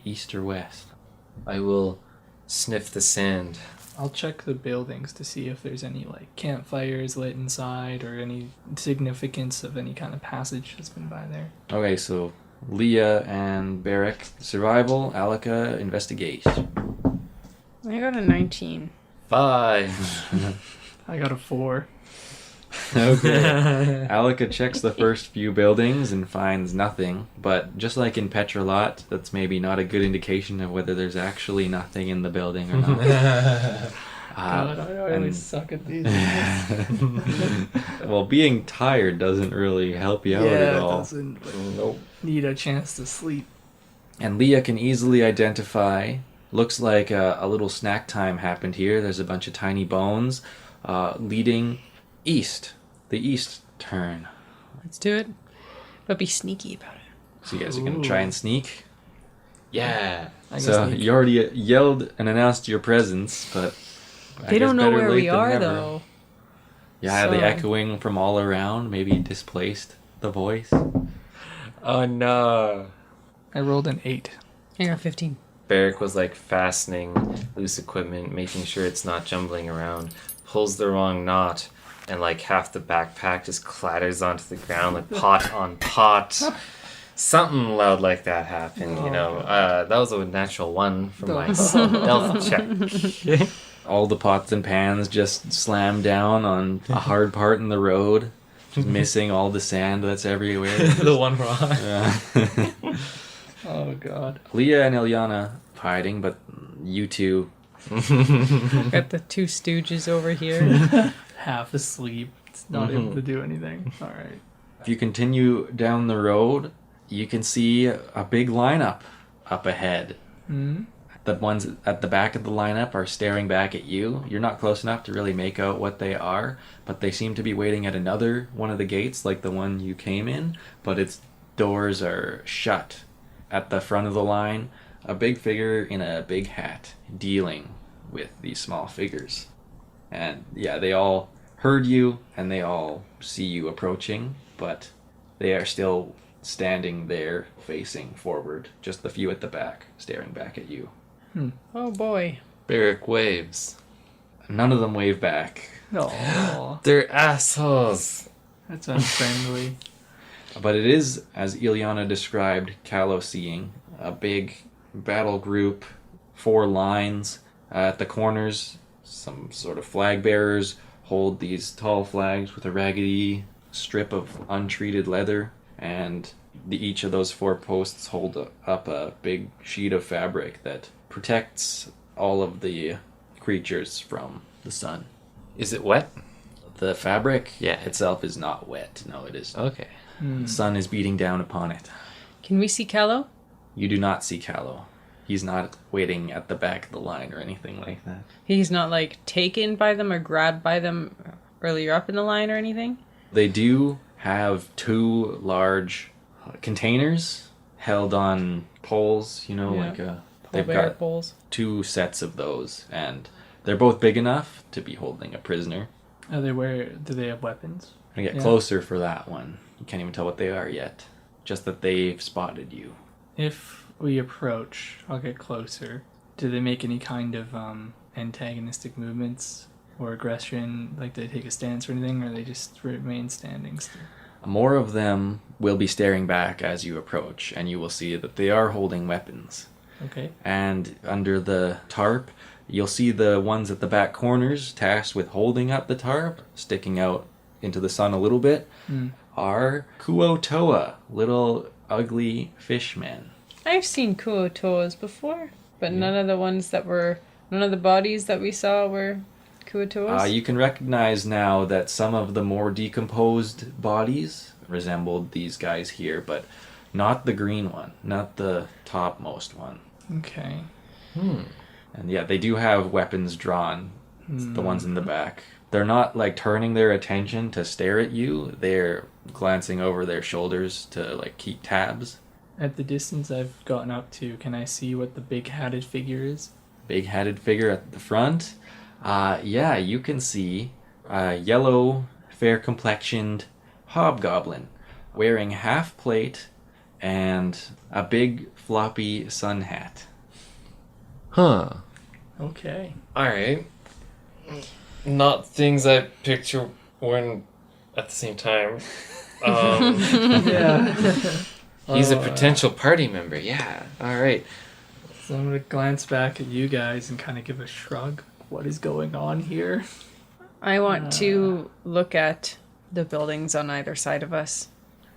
east or west. I will sniff the sand. I'll check the buildings to see if there's any like campfires lit inside or any significance of any kind of passage that's been by there. Okay, so Leah and Barrick, survival. Alika, investigate. I got a 19. 5. I got a 4. Okay. Alika checks the first few buildings and finds nothing, but just like in Petrolot, that's maybe not a good indication of whether there's actually nothing in the building or not. God, I always suck at these. Well, being tired doesn't really help you out at all. It doesn't Nope. need a chance to sleep. And Leah can easily identify. Looks like a little snack time happened here. There's a bunch of tiny bones leading east. The east turn. Let's do it. But be sneaky about it. So you guys are going to try and sneak. Yeah. So you already yelled and announced your presence, but I They guess don't know better where late we than are, never. though. Yeah, So- the echoing from all around maybe displaced the voice. Oh no. I rolled an 8. I got 15. Barrick was like fastening loose equipment, making sure it's not jumbling around, pulls the wrong knot, and like half the backpack just clatters onto the ground like pot on pot. Something loud like that happened, you know. That was a natural 1 for my stealth check. All the pots and pans just slam down on a hard part in the road, just missing all the sand that's everywhere. The one rock. Yeah. Oh god. Leah and Ilyana hiding, but you two. Got the two stooges over here. Half asleep. It's not able to do anything. Alright. If you continue down the road, you can see a big lineup up ahead. Hmm? The ones at the back of the lineup are staring back at you. You're not close enough to really make out what they are, but they seem to be waiting at another one of the gates, like the one you came in, but its doors are shut. At the front of the line, a big figure in a big hat dealing with these small figures. And yeah, they all heard you and they all see you approaching, but they are still standing there facing forward, just the few at the back staring back at you. Oh boy. Barrick waves. None of them wave back, Oh, They're assholes. that's unfriendly. but it is, as Ilyana described, Callow seeing a big battle group, 4 lines at the corners. Some sort of flag bearers hold these tall flags with a raggedy strip of untreated leather, and each of those 4 posts hold up a big sheet of fabric that protects all of the creatures from the sun. Is it wet? The fabric Yeah. itself is not wet. No, it is. Okay. The sun is beating down upon it. Can we see Callow? You do not see Callow. He's not waiting at the back of the line or anything like that. He's not like taken by them or grabbed by them earlier up in the line or anything? They do have 2 large containers held on poles, you know, Yeah. like they've Bear got poles. 2 sets of those, and they're both big enough to be holding a prisoner. Do they have weapons? I get Yeah. closer for that one. You can't even tell what they are yet. Just that they've spotted you. If we approach, I'll get closer. Do they make any kind of antagonistic movements or aggression? Like, do they take a stance or anything, or they just remain standing still? More of them will be staring back as you approach, and you will see that they are holding weapons. Okay. And under the tarp, you'll see the ones at the back corners tasked with holding up the tarp, sticking out into the sun a little bit. are Kuotoa, little ugly fishmen. I've seen Kuotoas before, but none of the bodies that we saw were Kuotoas. You can recognize now that some of the more decomposed bodies resembled these guys here, but not the green one, not the topmost one. Okay. And yeah, they do have weapons drawn, the ones in the back. They're not like turning their attention to stare at you, they're glancing over their shoulders to like keep tabs. At the distance I've gotten up to, can I see what the big hatted figure is? Big hatted figure at the front. Yeah, you can see a yellow, fair complexioned hobgoblin wearing half plate and a big floppy sun hat. Huh. Okay. Alright. Not things I picture when at the same time. Yeah. He's a potential party member, yeah. Alright. So I'm going to glance back at you guys and kind of give a shrug. What is going on here? I want to look at the buildings on either side of us.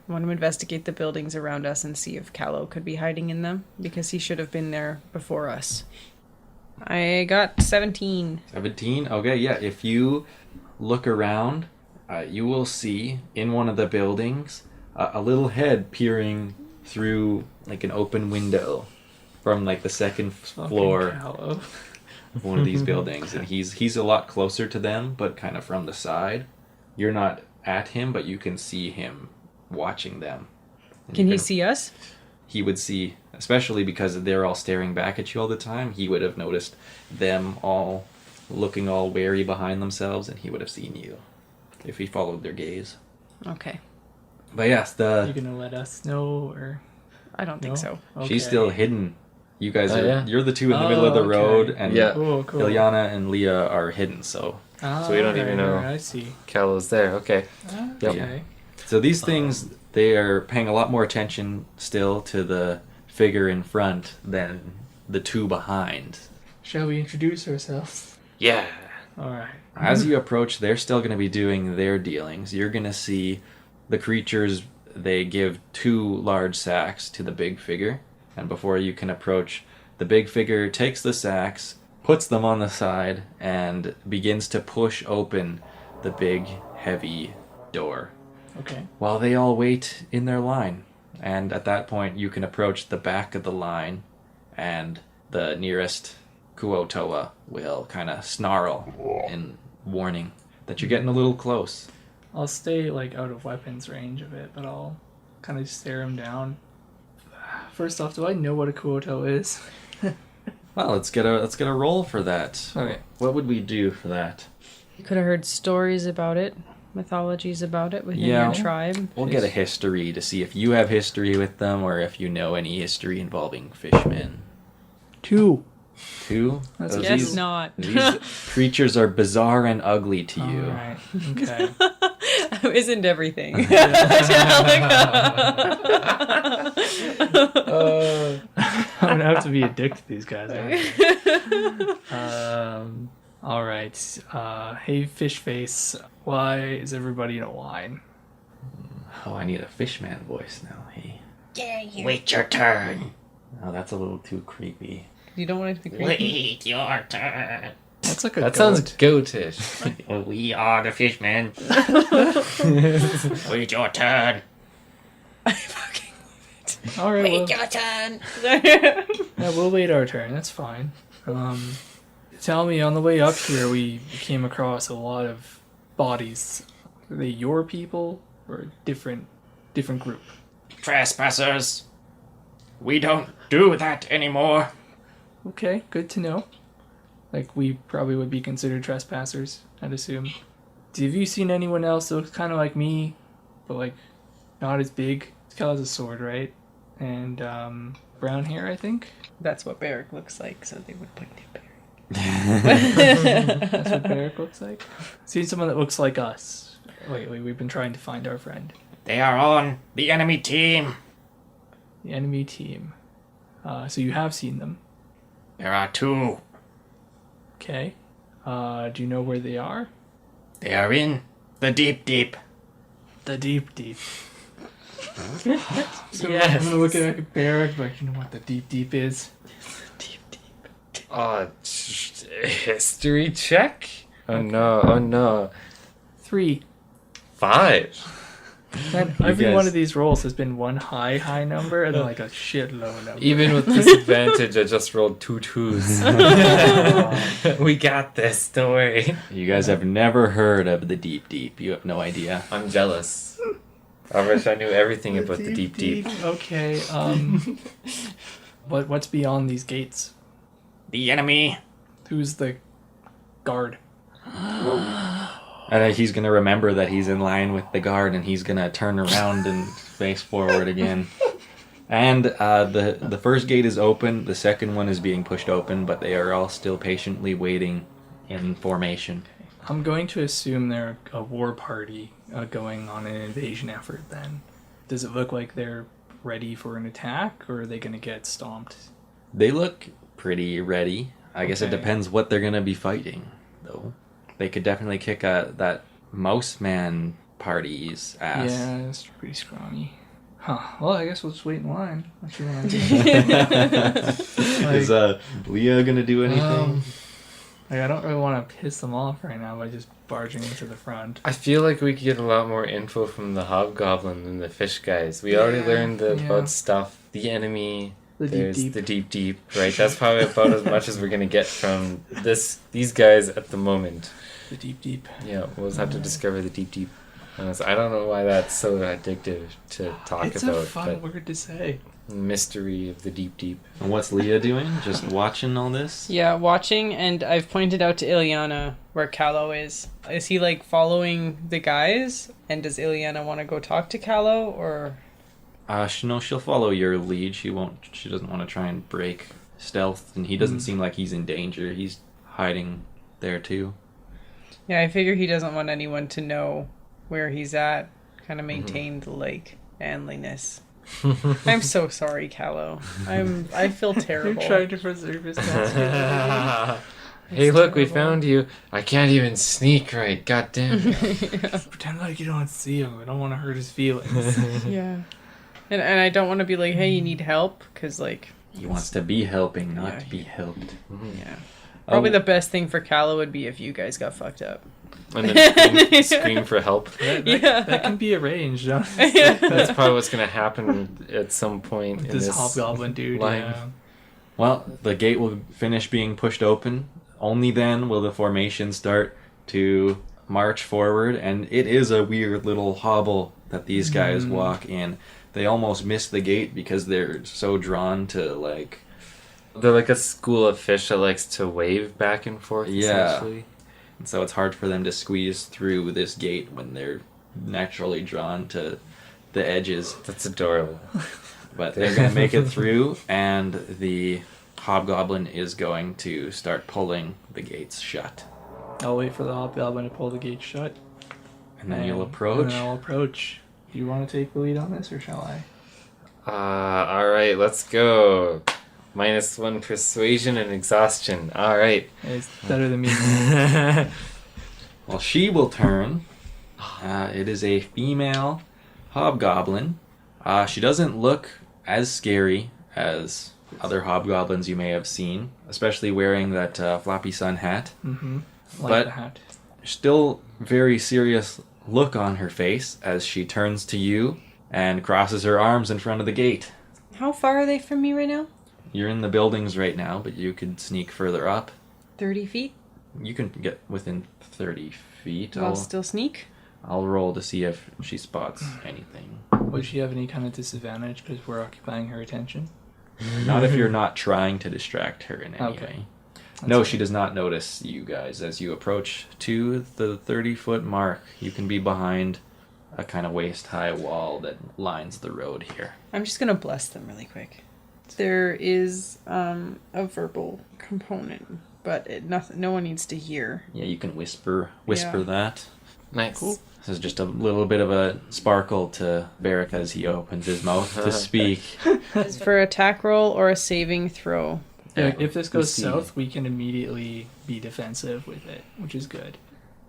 I want to investigate the buildings around us and see if Callow could be hiding in them, because he should have been there before us. I got 17. 17? Okay, yeah. If you look around, you will see in one of the buildings a little head peering through like an open window from like the second floor of one of these buildings. And he's a lot closer to them, but kind of from the side. You're not at him, but you can see him watching them. And Can he see us? He would see, especially because they're all staring back at you all the time, he would have noticed them all looking all wary behind themselves, and he would have seen you if he followed their gaze. Okay. But yes, You going to let us know, or... I don't think so. Okay. she's still hidden. You guys are, yeah. you're the two in the middle of the road, and Yeah. Cool. Ilyana and Leah are hidden, so. So we don't even know. I see. Callow's there, okay. Okay. So these things, they are paying a lot more attention still to the figure in front than the two behind. Shall we introduce ourselves? Yeah. All right. As you approach, they're still going to be doing their dealings. You're going to see the creatures, they give 2 large sacks to the big figure. And before you can approach, the big figure takes the sacks, puts them on the side, and begins to push open the big, heavy door. Okay. While they all wait in their line. And at that point, you can approach the back of the line, and the nearest Kuotoa will kind of snarl in warning that you're getting a little close. I'll stay like out of weapons range of it, but I'll kind of stare him down. First off, do I know what a Kuoto is? Well, let's get a roll for that. Okay. What would we do for that? You could have heard stories about it, mythologies about it within Yeah. your tribe. We'll get a history to see if you have history with them or if you know any history involving fishmen. 2. 2? That's Guess These not. creatures are bizarre and ugly to you. All right. Okay. Isn't everything? I'm gonna have to be a dick to these guys. All right. Hey, fish face. Why is everybody in a line? Oh, I need a fishman voice now. Hey. Yeah, you. Wait your turn. Oh, that's a little too creepy. You don't want it to be creepy? Wait your turn. That's like a That goat. sounds goatish. We are the fishmen. Wait your turn. I fucking All right. Well, Wait your turn. yeah, we'll wait our turn. That's fine. Tell me, on the way up here, we came across a lot of bodies. Are they your people or a different group? Trespassers. We don't do that anymore. Okay, good to know. Like, we probably would be considered trespassers, I'd assume. Have you seen anyone else that looks kind of like me, but, like, not as big? This guy has a sword, right? And, brown hair, I think? That's what Barrack looks like, so they would point to Barrack. That's what Barrack looks like? Seen someone that looks like us. Wait, we've been trying to find our friend. They are on the enemy team. The enemy team. So you have seen them. There are 2. Okay. Do you know where they are? They are in the deep, deep. The deep deep. So Yes. I'm gonna look at Barrack, but you know what the deep deep is? History check? Oh no, oh no. 3. 5. Man, every guys- one of these rolls has been one high number and then like a shit low number. Even with disadvantage, I just rolled 2 twos. We got this, don't worry. You guys have never heard of the deep deep. You have no idea. I'm jealous. I wish I knew everything about the deep deep. Okay, what's beyond these gates? The enemy. Who's the guard? And then he's gonna remember that he's in line with the guard, and he's gonna turn around and face forward again. And the first gate is open. The second one is being pushed open, but they are all still patiently waiting in formation. I'm going to assume they're a war party going on an invasion effort then. Does it look like they're ready for an attack, or are they going to get stomped? They look pretty ready. I guess it Okay. depends what they're gonna be fighting, though. They could definitely kick that mouse man party's ass. Yeah, it's pretty scrawny. Huh. Well, I guess we'll just wait in line. What you want to do? Is Leah gonna do anything? I don't really want to piss them off right now by just barging into the front. I feel like we could get a lot more info from the hobgoblin than the fish guys. We already learned about stuff. The enemy. The There's deep. the deep deep, right? That's probably about as much as we're gonna get from these guys at the moment. The deep. Yeah, we'll just have to discover the deep deep. I don't know why that's so addictive to talk It's about, a fun but word to say. mystery of the deep deep. And what's Leah doing? Just watching all this? Yeah, watching, and I've pointed out to Ileana where Callow is. Is he like following the guys? And does Ileana want to go talk to Callow, or? She'll follow your lead. She doesn't want to try and break stealth, and he doesn't seem like he's in danger. He's hiding there too. Yeah, I figure he doesn't want anyone to know where he's at. Kind of maintain the like manliness. I'm so sorry, Callow. I feel terrible. You're trying to preserve his masculinity. Hey, look, we terrible. found you. I can't even sneak right. God damn it. Pretend like you don't see him. I don't want to hurt his feelings. Yeah. And I don't want to be like, hey, you need help? Because, like... He wants to be helping, not Yeah, to be helped. Yeah. Probably the best thing for Callow would be if you guys got fucked up. And then scream for help. That can be arranged. Huh? That's probably what's gonna happen at some point in This this hobgoblin dude. line. Yeah. Well, the gate will finish being pushed open. Only then will the formation start to march forward, and it is a weird little hobble that these guys walk in. They almost miss the gate because they're so drawn to, like... They're like a school of fish that likes to wave back and forth, Yeah. essentially. And so it's hard for them to squeeze through this gate when they're naturally drawn to the edges. That's adorable. But they're going to make it through, and the hobgoblin is going to start pulling the gates shut. I'll wait for the hobgoblin to pull the gate shut. And then you'll And approach. then I'll approach. Do you want to take the lead on this, or shall I? Alright, let's go. -1 persuasion and exhaustion. Alright. It's better than me. Well, she will turn. It is a female hobgoblin. She doesn't look as scary as other hobgoblins you may have seen, especially wearing that floppy sun hat. Mm-hmm. Like But- the hat. Still very serious look on her face as she turns to you and crosses her arms in front of the gate. How far are they from me right now? You're in the buildings right now, but you could sneak further up. 30 feet? You can get within 30 feet. I'll still sneak? I'll roll to see if she spots anything. Would she have any kind of disadvantage because we're occupying her attention? Not if you're not trying to distract her in any Okay. way. That's No, fine. she does not notice you guys as you approach to the 30-foot mark. You can be behind a kind of waist-high wall that lines the road here. I'm just going to bless them really quick. There is a verbal component, but no one needs to hear. Yeah, you can whisper Yeah. that. Nice. Cool. This is just a little bit of a sparkle to Barrack as he opens his mouth to speak. Is for attack roll or a saving throw? Yeah, if this goes see. south, we can immediately be defensive with it, which is good.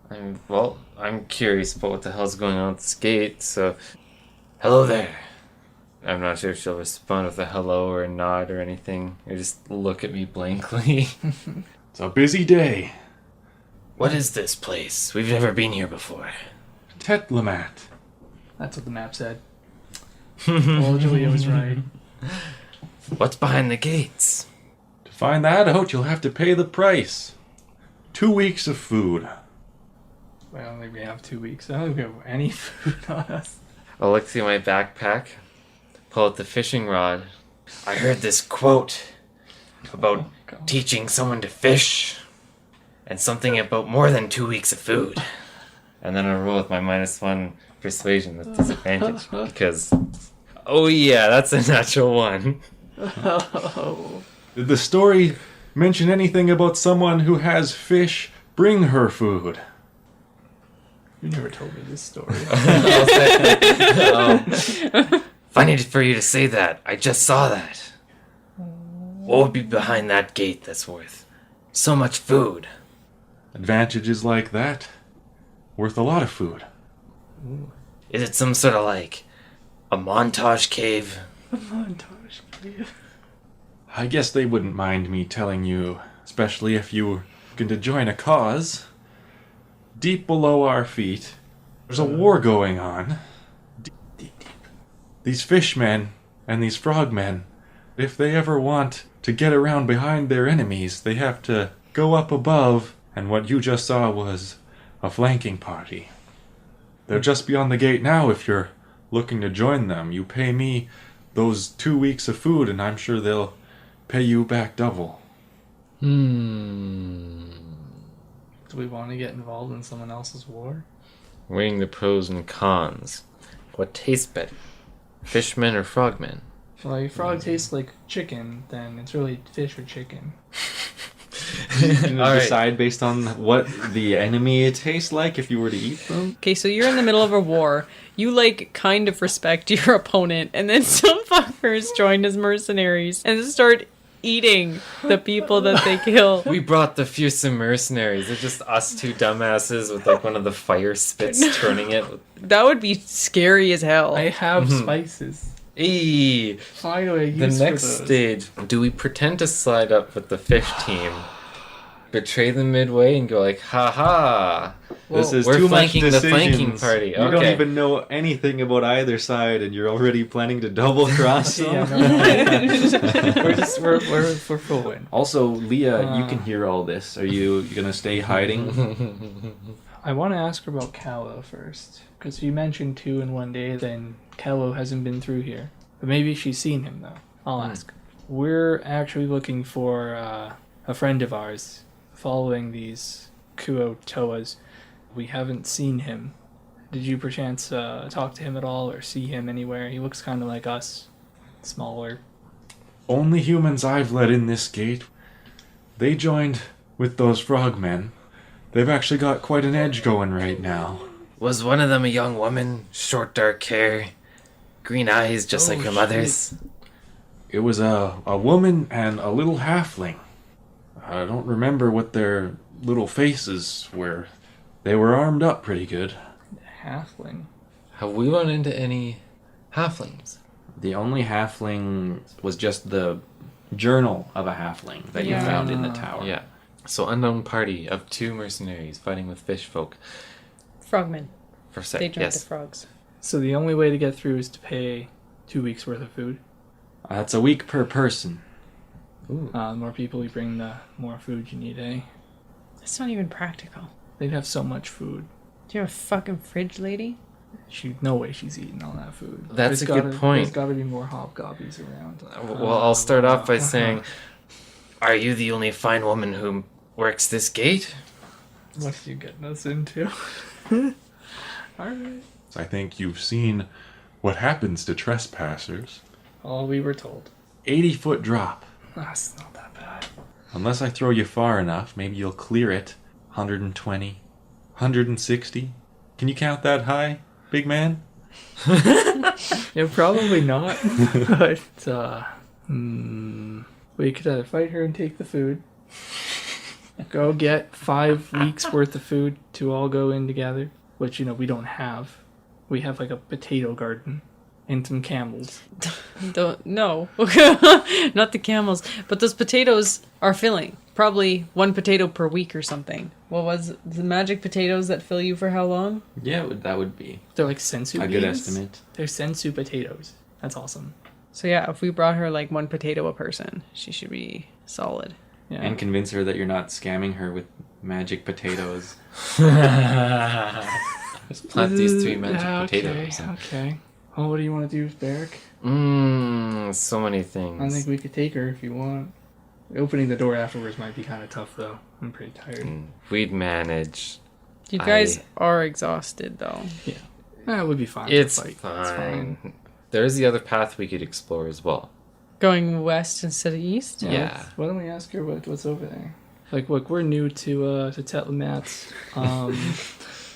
I'm curious about what the hell's going on at this gate, so... Hello there. I'm not sure if she'll respond with a hello or a nod or anything, or just look at me blankly. It's a busy day. What is this place? We've never been here before. Tetlamat. That's what the map said. Well, Julia was right. What's behind the gates? To find that out, you'll have to pay the price. 2 weeks of food. I don't think we have 2 weeks. I don't think we have any food on us. I'll look through my backpack, pull out the fishing rod. I heard this quote about teaching someone to fish, and something about more than 2 weeks of food. And then I'll roll with my -1 persuasion with disadvantage, because... Oh yeah, that's a natural 1. Did the story mention anything about someone who has fish bring her food? You never told me this story. Funny for you to say that. I just saw that. What would be behind that gate that's worth so much food? Advantages like that, worth a lot of food. Is it some sort of like a montage cave? A montage, please. I guess they wouldn't mind me telling you, especially if you were looking to join a cause. Deep below our feet, there's a war going on. Deep. These fishmen and these frogmen, if they ever want to get around behind their enemies, they have to go up above, and what you just saw was a flanking party. They're just beyond the gate now if you're looking to join them. You pay me those 2 weeks of food, and I'm sure they'll pay you back double. Do we want to get involved in someone else's war? Weighing the pros and cons. What tastes better? Fishmen or frogmen? If like frog tastes like chicken, then it's really fish or chicken. Decide based on what the enemy tastes like if you were to eat them. Okay, so you're in the middle of a war. You, like, kind of respect your opponent, and then some fuckers join as mercenaries and start eating the people that they kill. We brought the fearsome mercenaries. They're just us two dumbasses with like one of the fire spits turning it. That would be scary as hell. I have spices. Eee. Finally, The next stage, do we pretend to slide up with the fish team, betray them midway, and go like, ha ha? This is we're too much flanking the decisions. flanking party. You don't Okay. even know anything about either side, and you're already planning to double cross them. we're fooling. Also, Leah, you can hear all this. Are you gonna stay hiding? I want to ask her about Callow first, because you mentioned 2 in 1 day, then Callow hasn't been through here. But maybe she's seen him, though. I'll ask. We're actually looking for a friend of ours following these Kuo-Toas. We haven't seen him. Did you perchance talk to him at all or see him anywhere? He looks kind of like us. Smaller. Only humans I've let in this gate. They joined with those frogmen. They've actually got quite an edge going right now. Was one of them a young woman? Short dark hair? Green eyes just like her mother's? It was a woman and a little halfling. I don't remember what their little faces were. They were armed up pretty good. Halfling. Have we run into any halflings? The only halfling was just the journal of a halfling that you found in the tower. Yeah. So unknown party of 2 mercenaries fighting with fish folk. Frogmen. For sec. They drank Yes. the frogs. So the only way to get through is to pay 2 weeks worth of food. That's a week per person. Ooh. The more people you bring, the more food you need, eh? That's not even practical. They'd have so much food. Do you have a fucking fridge, lady? No way she's eating all that food. That's a good point. There's got to be more hobgobbies around. Well, I'll start off by saying, are you the only fine woman who works this gate? What are you getting us into? Alright. I think you've seen what happens to trespassers. All we were told. 80-foot drop. That's not that bad. Unless I throw you far enough, maybe you'll clear it. 120, 160. Can you count that high, big man? Yeah, probably not. But, we could either fight her and take the food, Go get 5 weeks worth of food to all go in together, which, we don't have. We have like a potato garden and some camels. No, not the camels. But those potatoes are filling. Probably 1 potato per week or something. What was it? The magic potatoes that fill you for how long? Yeah, that would be They're like sensu a beans. good estimate. They're sensu potatoes. That's awesome. So yeah, if we brought her like 1 potato a person, she should be solid. Yeah. And convince her that you're not scamming her with magic potatoes. Just plant these 3 magic okay, potatoes. Okay. Well, what do you want to do with Barrick? So many things. I think we could take her if you want. Opening the door afterwards might be kind of tough, though. I'm pretty tired. We'd manage. You guys are exhausted though. Yeah. It would be fine. It's to fight. fine. There's the other path we could explore as well. Going west instead of east? Yeah. Why don't we ask her what's over there? Like, look, we're new to Tetlamat.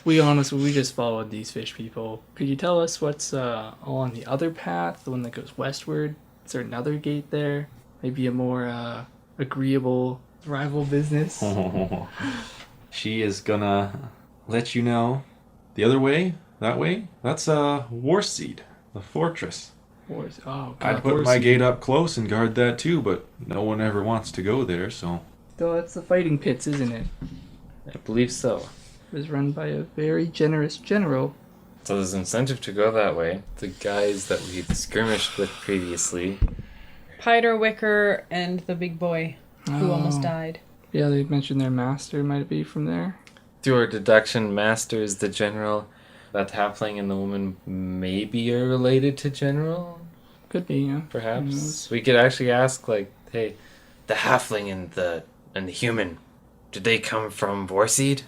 We just followed these fish people. Could you tell us what's on the other path, the one that goes westward? Is there another gate there? Maybe a more agreeable rival business? She is gonna let you know. The other way, that way, that's Warseed, the fortress. Oh, God, I'd put my gate up close and guard that too, but no one ever wants to go there, so... So that's the fighting pits, isn't it? I believe so. It was run by a very generous general. So there's incentive to go that way. The guys that we skirmished with previously. Piter Wicker and the big boy who almost died. Yeah, they mentioned their master might be from there. Through our deduction, Master is the general. That halfling and the woman maybe are related to general. Could be, yeah. Perhaps we could actually ask, like, hey, the halfling and the human, did they come from Warseed?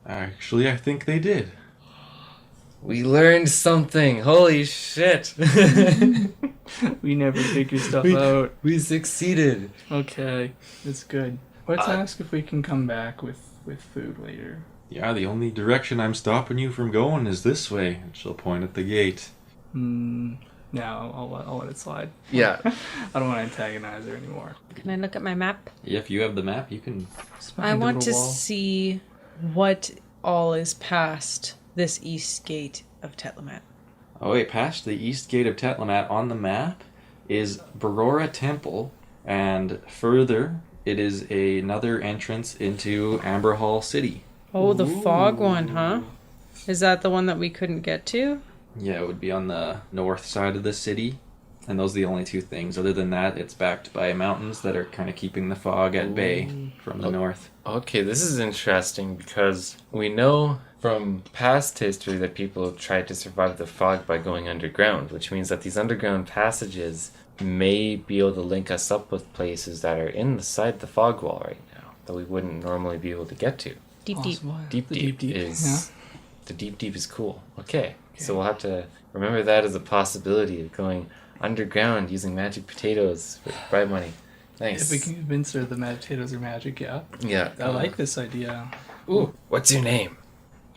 Actually, I think they did. We learned something. Holy shit! We never figure stuff out. We succeeded. Okay, that's good. Let's ask if we can come back with food later. Yeah, the only direction I'm stopping you from going is this way. And she'll point at the gate. No, I'll let it slide. Yeah. I don't want to antagonize her anymore. Can I look at my map? If you have the map, you can... I want to see what all is past this east gate of Tetlamat. Oh wait, past the east gate of Tetlamat on the map is Barora Temple, and further it is another entrance into Amber Hall City. Oh, the fog one, huh? Is that the one that we couldn't get to? Yeah, it would be on the north side of the city, and those are the only 2 things. Other than that, it's backed by mountains that are kind of keeping the fog at bay from the north. Okay, this is interesting because we know from past history that people have tried to survive the fog by going underground, which means that these underground passages may be able to link us up with places that are inside the fog wall right now that we wouldn't normally be able to get to. Deep. Deep deep is yeah. the deep is cool. Okay, so we'll have to remember that as a possibility of going underground using magic potatoes for bribe money. Nice. If we can convince her the potatoes are magic, yeah. Yeah. I like this idea. Ooh, what's your name?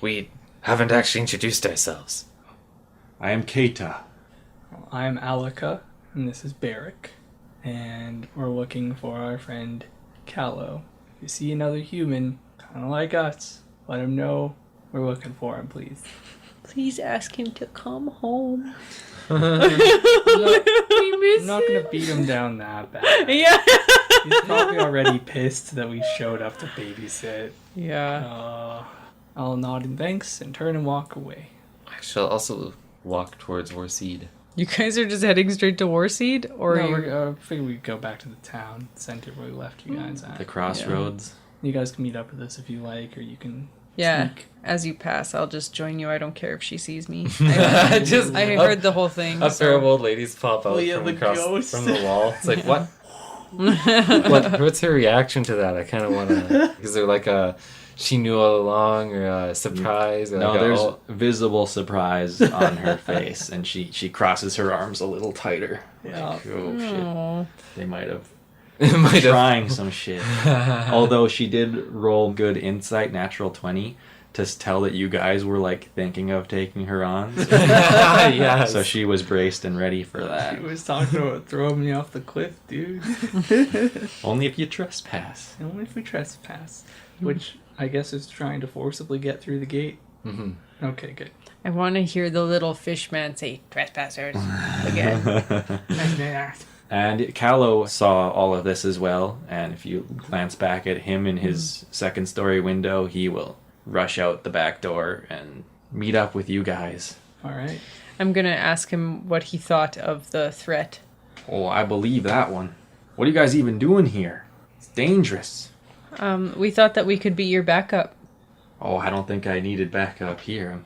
We haven't actually introduced ourselves. I am Keita. I'm Alika, and this is Barrick. And we're looking for our friend Callow. If you see another human, kind of like us, let him know we're looking for him, please. Please ask him to come home. I'm not gonna beat him down that bad. Yeah. He's probably already pissed that we showed up to babysit. Yeah. I'll nod in thanks and turn and walk away. I shall also walk towards Warseed. You guys are just heading straight to Warseed? Or No, you... we're figured we'd go back to the town center where we left you guys at. The crossroads. You guys can meet up with us if you like, or you can Yeah, sneak. as you pass, I'll just join you. I don't care if she sees me. Just I heard the whole thing. A so- pair of old ladies pop out yeah, from the across ghost. from the wall. It's like, what? What's her reaction to that? I kind of want to... Is there like a she knew all along or a surprise? Or No, like there's visible surprise on her face, and she crosses her arms a little tighter. Yeah. Like, oh shit, Aw. they might have Might have- trying some shit. Although she did roll good insight, natural 20, to tell that you guys were like thinking of taking her on. Yes. So she was braced and ready for that. He was talking about throwing me off the cliff, dude. Only if you trespass. Only if we trespass. Which I guess is trying to forcibly get through the gate. Mm-hmm. Okay, good. I want to hear the little fish man say, trespassers, again. And Callow saw all of this as well, and if you glance back at him in his second story window, he will rush out the back door and meet up with you guys. All right. I'm going to ask him what he thought of the threat. Oh, I believe that one. What are you guys even doing here? It's dangerous. We thought that we could be your backup. Oh, I don't think I needed backup here.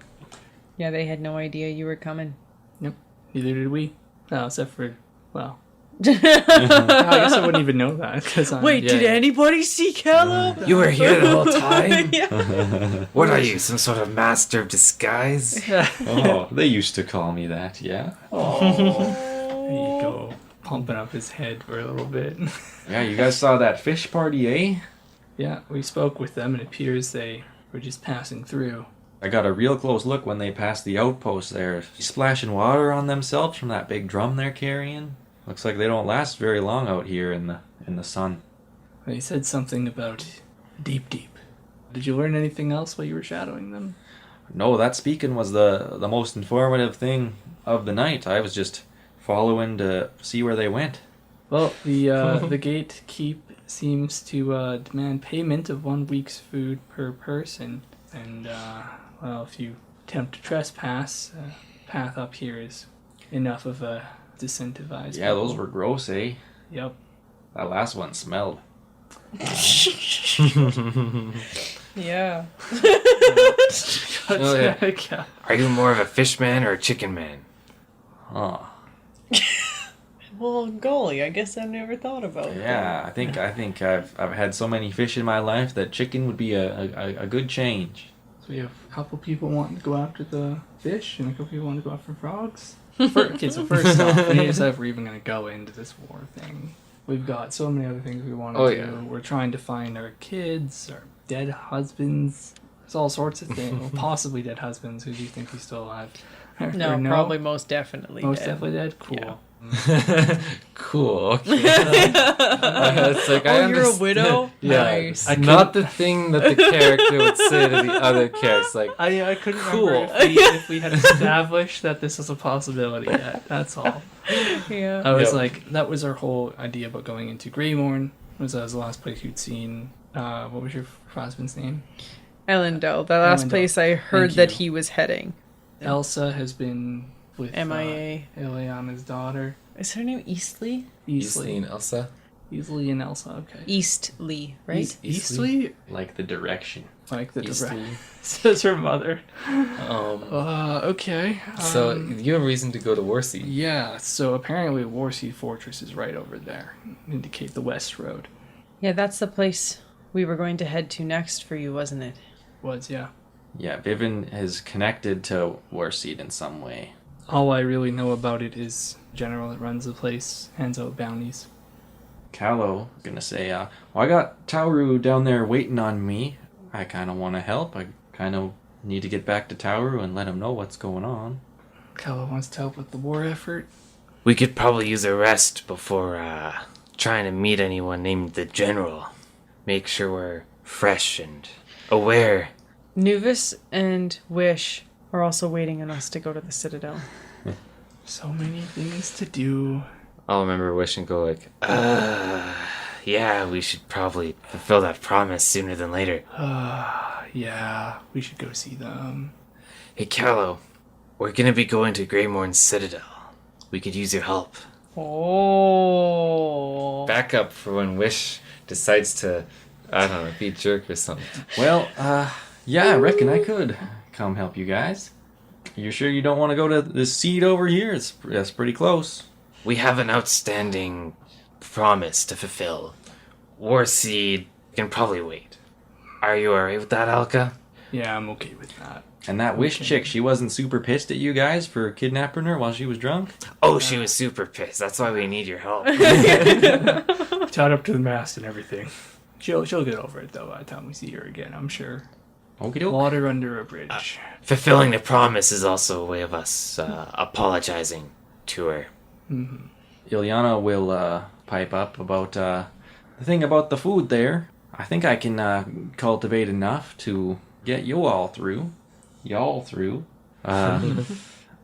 Yeah, they had no idea you were coming. Yep. Neither did we. No, except for, well... I guess I wouldn't even know that. Cause Wait, did anybody see Callow? You were here the whole time? Yeah. What are you, some sort of master of disguise? Oh, they used to call me that, yeah? There you go. Pumping up his head for a little bit. Yeah, you guys saw that fish party, eh? Yeah, we spoke with them and it appears they were just passing through. I got a real close look when they passed the outpost there. Splashing water on themselves from that big drum they're carrying. Looks like they don't last very long out here in the sun. They said something about deep. Did you learn anything else while you were shadowing them? No, that speaking was the most informative thing of the night. I was just following to see where they went. Well, the gatekeep seems to demand payment of 1 week's food per person. And, well, if you attempt to trespass, path up here is enough of a disincentivized. Yeah, those were gross, eh? Yep. That last one smelled. Yeah. Oh, yeah. Are you more of a fish man or a chicken man? Huh. Well, golly, I guess I've never thought about Yeah, I think I've had so many fish in my life that chicken would be a good change. So we have a couple people wanting to go after the fish and a couple people wanting to go after frogs. Okay, so first off, we need to decide if we're even going to go into this war thing. We've got so many other things we want to do. Yeah. We're trying to find our kids, our dead husbands. There's all sorts of things. Well, possibly dead husbands. Who do you think he's still alive? No, Or probably most definitely Most dead. definitely dead? Cool. Yeah. Cool. Okay. It's like, I you're a understand. widow? Yeah. Nice. Not the thing that the character would say to the other characters. Like, I couldn't Cool. remember if we had established that this was a possibility yet. That's all. Yeah. I was Yep. like, that was our whole idea about going into Greymorn. Was that was the last place you'd seen. What was your husband's name? Elendel, the last Elendel. place I heard Thank that you. he was heading. Elsa has been with MIA. Ileana's daughter. Is her name Eastleigh? Eastleigh. and Elsa? Eastleigh and Elsa, okay. Eastleigh, right? Eastleigh? Like the direction. Like the Eastleigh. direct. Says her mother. Okay. So you have reason to go to Warseed. Yeah, so apparently Warseed Fortress is right over there. Indicate the west road. Yeah, that's the place we were going to head to next for you, wasn't it? Was, yeah. Yeah, Vivian is connected to Warseed in some way. All I really know about it is general that runs the place, hands out bounties. Callow gonna say, well, I got Tauru down there waiting on me. I kind of want to help. I kind of need to get back to Tauru and let him know what's going on. Kala wants to help with the war effort. We could probably use a rest before trying to meet anyone named the General. Make sure we're fresh and aware. Nuvis and Wish are also waiting on us to go to the Citadel. So many things to do. I'll remember Wish and go like, yeah, we should probably fulfill that promise sooner than later. Yeah, we should go see them. Hey, Callow, we're gonna be going to Greymorn's Citadel. We could use your help. Oh. Back up for when Wish decides to, I don't know, be a jerk or something. Well, yeah, I reckon I could come help you guys. You sure you don't want to go to the seed over here? That's pretty close. We have an outstanding promise to fulfill. Warseed can probably wait. Are you alright with that, Alka? Yeah, I'm okay with that. And that Wish Okay. chick, she wasn't super pissed at you guys for kidnapping her while she was drunk? Oh, she was super pissed. That's why we need your help. Tied up to the mast and everything. She'll get over it though by the time we see her again, I'm sure. Okie doke. Water under a bridge. Fulfilling the promise is also a way of us apologizing to her. Mm-hmm. Ilyana will pipe up about the thing about the food there. I think I can cultivate enough to get you all through. Y'all through.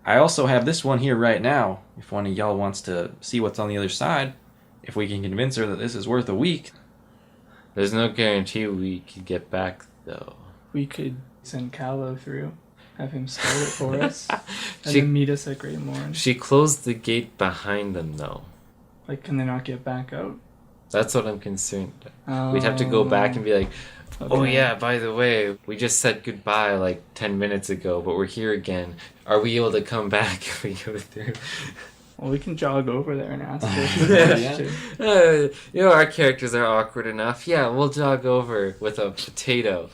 I also have this one here right now. If one of y'all wants to see what's on the other side, if we can convince her that this is worth a week. There's no guarantee we could get back, though. We could send Callow through, have him start it for us, and She- then meet us at Great Morn. She closed the gate behind them, though. Like, can they not get back out? That's what I'm concerned. We'd have to go back and be like, oh Okay. yeah, by the way, we just said goodbye like 10 minutes ago, but we're here again. Are we able to come back if we go through? Well, we can jog over there and ask her. Yeah. Our characters are awkward enough. Yeah, we'll jog over with a potato.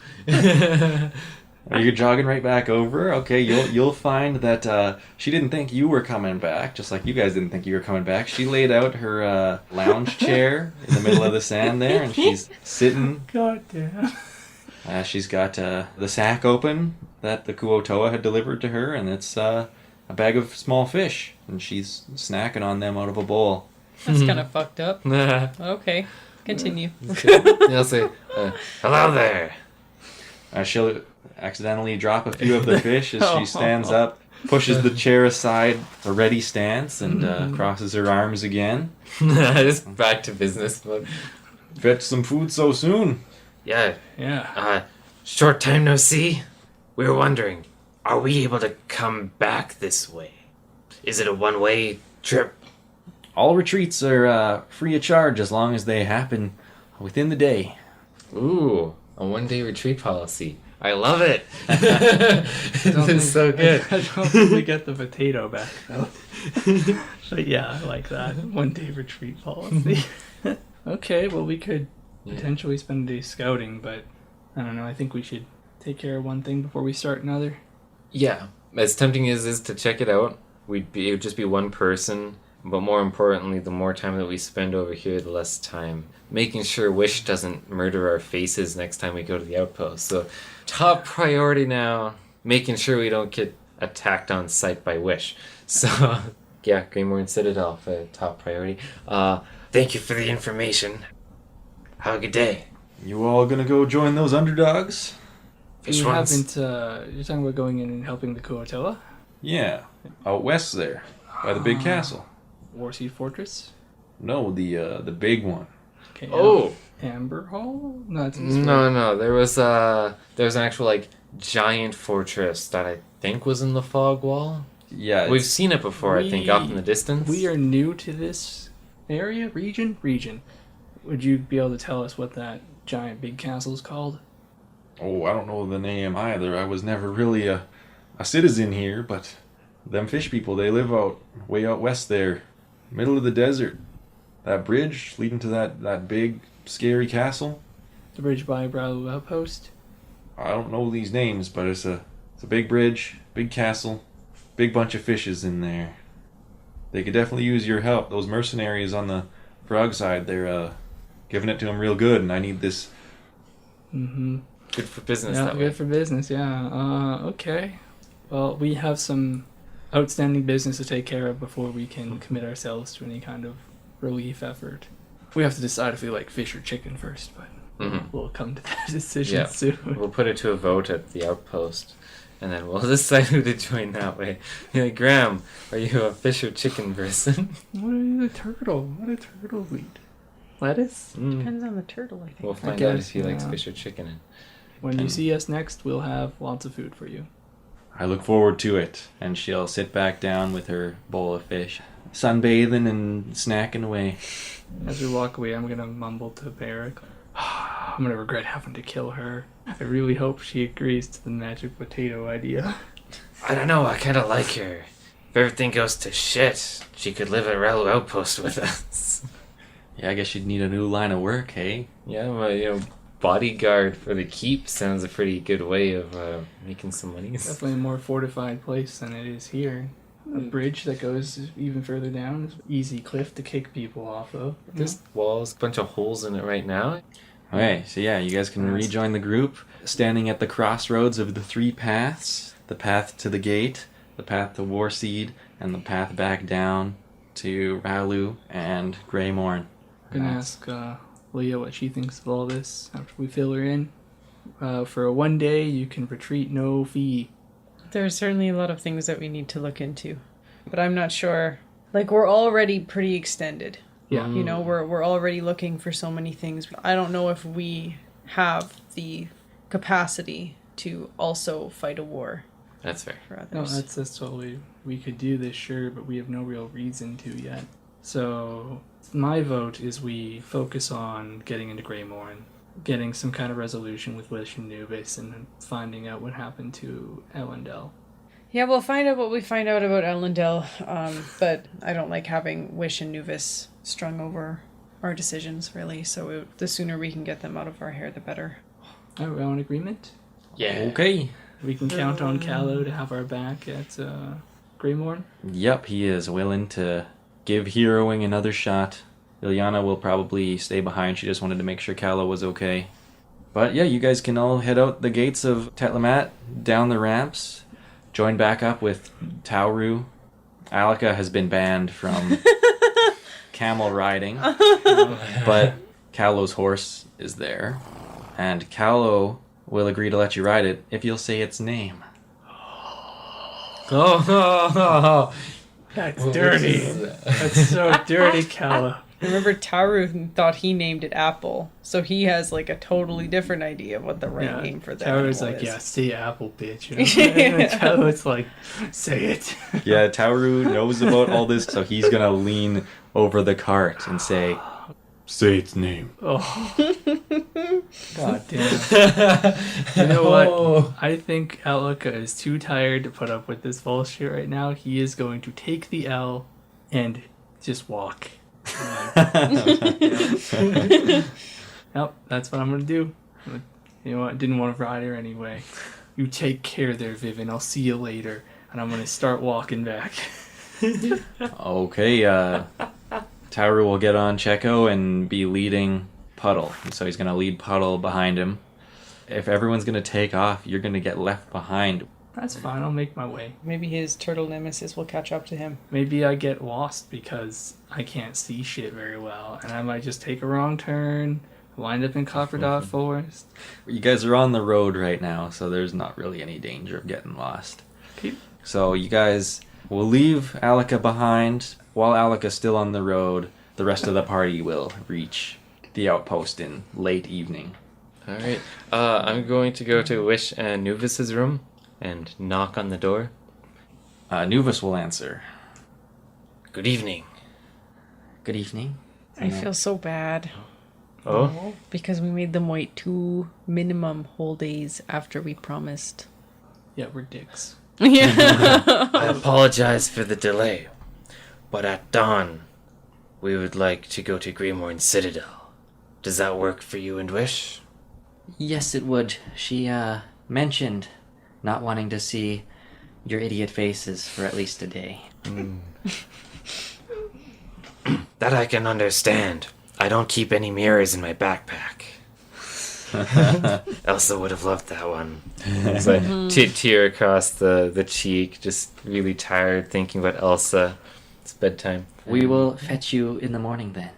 Are you jogging right back over? Okay, you'll find that she didn't think you were coming back, just like you guys didn't think you were coming back. She laid out her lounge chair in the middle of the sand there, and she's sitting. God damn. She's got the sack open that the Kuotoa had delivered to her, and it's a bag of small fish, and she's snacking on them out of a bowl. That's kind of fucked up. They'll Okay, continue. say, hello there. She'll accidentally drop a few of the fish as Oh. she stands up, pushes the chair aside, a ready stance, and crosses her arms again. Just back to business mode. Fetch some food so soon. Yeah, Yeah. short time no see. We were wondering, are we able to come back this way? Is it a one-way trip? All retreats are free of charge as long as they happen within the day. Ooh, a one-day retreat policy. I love it. This is so good. I don't think we get the potato back, though. But yeah, I like that. One day retreat policy. Okay, well, we could potentially spend a day scouting, but I don't know. I think we should take care of one thing before we start another. Yeah, as tempting as it is to check it out, it would just be one person. But more importantly, the more time that we spend over here, the less time making sure Wish doesn't murder our faces next time we go to the outpost. So, top priority now, making sure we don't get attacked on sight by Wish. So, yeah, Greymorn Citadel for top priority. Thank you for the information. Have a good day. You all gonna go join those underdogs? Fish We ones. haven't, you're talking about going in and helping the Kuotoa? Yeah, out west there, by the big castle. Warseed Fortress? No, the big one. Okay, Oh! Amber Hall? No, it's this way. No. There was an actual like giant fortress that I think was in the fog wall. Yeah, We've seen it before, I think, off in the distance. We are new to this area? Region? Would you be able to tell us what that giant big castle is called? Oh, I don't know the name either. I was never really a citizen here, but them fish people, they live way out west there, middle of the desert. That bridge leading to that big, scary castle. The bridge by Rallu Outpost? I don't know these names, but it's a big bridge, big castle, big bunch of fishes in there. They could definitely use your help. Those mercenaries on the frog side, they're giving it to them real good, and I need this. Mm-hmm. Good for business Yeah, that good way. for business, yeah. Okay. Well, we have some outstanding business to take care of before we can commit ourselves to any kind of relief effort. We have to decide if we like fish or chicken first, but Mhm. we'll come to that decision Yeah. soon. We'll put it to a vote at the outpost, and then we'll decide who to join that way. You're like, Graham, are you a fish or chicken person? What is a turtle? What do turtles eat? Lettuce? Depends on the turtle, I think. We'll find out guess, if he likes yeah. fish or chicken. When you see us next, we'll have lots of food for you. I look forward to it. And she'll sit back down with her bowl of fish, sunbathing and snacking away. As we walk away, I'm gonna mumble to Barrick. I'm gonna regret having to kill her. I really hope she agrees to the magic potato idea. I don't know, I kind of like her. If everything goes to shit, she could live at Rallu Outpost with us. Yeah, I guess you'd need a new line of work, hey? Yeah, well, bodyguard for the keep sounds a pretty good way of making some money. Definitely a more fortified place than it is here. A bridge that goes even further down. Easy cliff to kick people off of. This wall's a bunch of holes in it right now. Okay, so yeah, you guys can rejoin the group, standing at the crossroads of the three paths. The path to the gate, the path to Warseed, and the path back down to Rallu and Greymorn. I'm gonna ask Leah what she thinks of all this after we fill her in. For a 1 day, you can retreat no fee. There's certainly a lot of things that we need to look into, but I'm not sure. Like, we're already pretty extended. Yeah. You know, we're already looking for so many things. I don't know if we have the capacity to also fight a war That's fair. for No, others. that's totally... We could do this, sure, but we have no real reason to yet. So, my vote is we focus on getting into Greymorn, getting some kind of resolution with Wish and Nubis, and finding out what happened to Elendel. Yeah, we'll find out what we find out about Elendel, but I don't like having Wish and Nuvis strung over our decisions, really, so the sooner we can get them out of our hair, the better. Are we on agreement? Yeah. Okay. We can count on Callow to have our back at Greymorn? Yep, he is willing to give heroing another shot. Ilyana will probably stay behind. She just wanted to make sure Kala was okay. But yeah, you guys can all head out the gates of Tetlamat, down the ramps, join back up with Tauru. Alika has been banned from camel riding, but Kalo's horse is there, and Kalo will agree to let you ride it if you'll say its name. Oh, that's dirty. That's so dirty, Callow. Remember, Tauru thought he named it Apple, so he has like a totally different idea of what the right name for that Taurus animal like, is. yeah, say Apple, bitch. You know? Callow's like, say it. Yeah, Tauru knows about all this, so he's gonna lean over the cart and say, Say its name. Oh. God damn. You know what? I think Alika is too tired to put up with this bullshit right now. He is going to take the L and just walk. Nope, that's what I'm gonna do. You know what? I didn't want to ride her anyway. You take care there, Vivian. I'll see you later. And I'm gonna start walking back. okay, Tauru will get on Checo and be leading Puddle. And so he's going to lead Puddle behind him. If everyone's going to take off, you're going to get left behind. That's fine. I'll make my way. Maybe his turtle nemesis will catch up to him. Maybe I get lost because I can't see shit very well. And I might just take a wrong turn, wind up in Copperdot Forest. You guys are on the road right now, so there's not really any danger of getting lost. Okay. So you guys will leave Alika behind. While Alika's still on the road, the rest of the party will reach the outpost in late evening. Alright. I'm going to go to Wish and Nuvis's room and knock on the door. Nuvis will answer. Good evening. Good evening. I feel so bad Oh? because we made them wait 2 minimum whole days after we promised. Yeah, we're dicks. Yeah. I apologize for the delay, but at dawn, we would like to go to Greymorn Citadel. Does that work for you and Wish? Yes, it would. She mentioned not wanting to see your idiot faces for at least a day. That I can understand. I don't keep any mirrors in my backpack. Elsa would have loved that one. It's like tear across the cheek, just really tired thinking about Elsa. It's bedtime. We will fetch you in the morning then.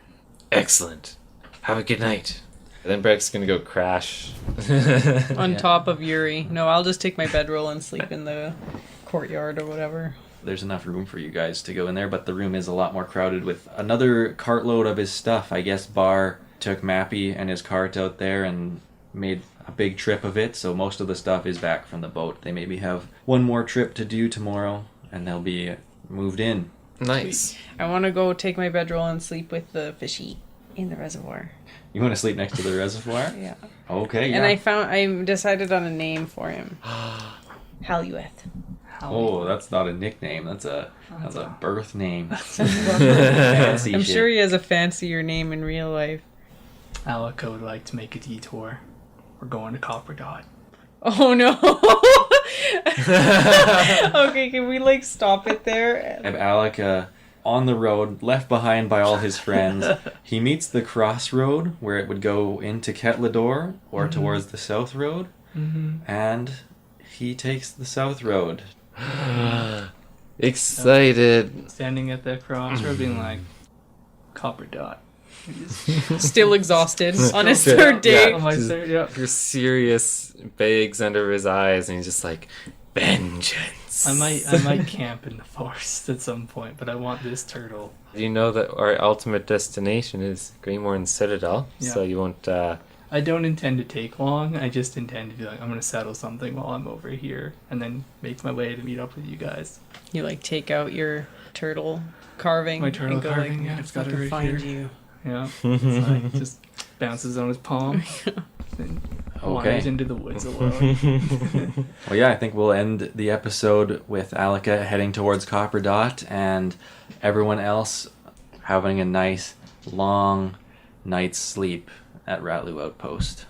Excellent. Have a good night. And then Breck's gonna go crash. On top of Yuri. No, I'll just take my bedroll and sleep in the courtyard or whatever. There's enough room for you guys to go in there, but the room is a lot more crowded with another cartload of his stuff. I guess Bar took Mappy and his cart out there and made a big trip of it, so most of the stuff is back from the boat. They maybe have one more trip to do tomorrow, and they'll be moved in. Nice. I want to go take my bedroll and sleep with the fishy in the reservoir. You want to sleep next to the reservoir? Yeah. Okay, yeah. And I decided on a name for him. Halueth. Oh, that's not a nickname. That's a birth name. Fancy I'm shit. sure he has a fancier name in real life. Alika would like to make a detour. We're going to Copperdot. Oh no. Okay, can we like stop it there? If Alika on the road, left behind by all his friends. He meets the crossroad where it would go into Ketlador or towards the south road, and he takes the south road. Excited. Standing at that crossroad, being like, copper dot. Still exhausted on his third day. On my third, yeah. Your serious bags under his eyes, and he's just like, vengeance. I might camp in the forest at some point, but I want this turtle. You know that our ultimate destination is Greenmorn Citadel, Yeah. so you won't. I don't intend to take long. I just intend to be like, I'm gonna settle something while I'm over here, and then make my way to meet up with you guys. You like take out your turtle carving. My turtle and go carving, like, yeah, "I'm it's got it fucking right find here." you. Yeah, it's like just bounces on his palm, and wanders into the woods alone. Well, yeah, I think we'll end the episode with Alika heading towards Copper Dot and everyone else having a nice, long night's sleep at Rallu Outpost.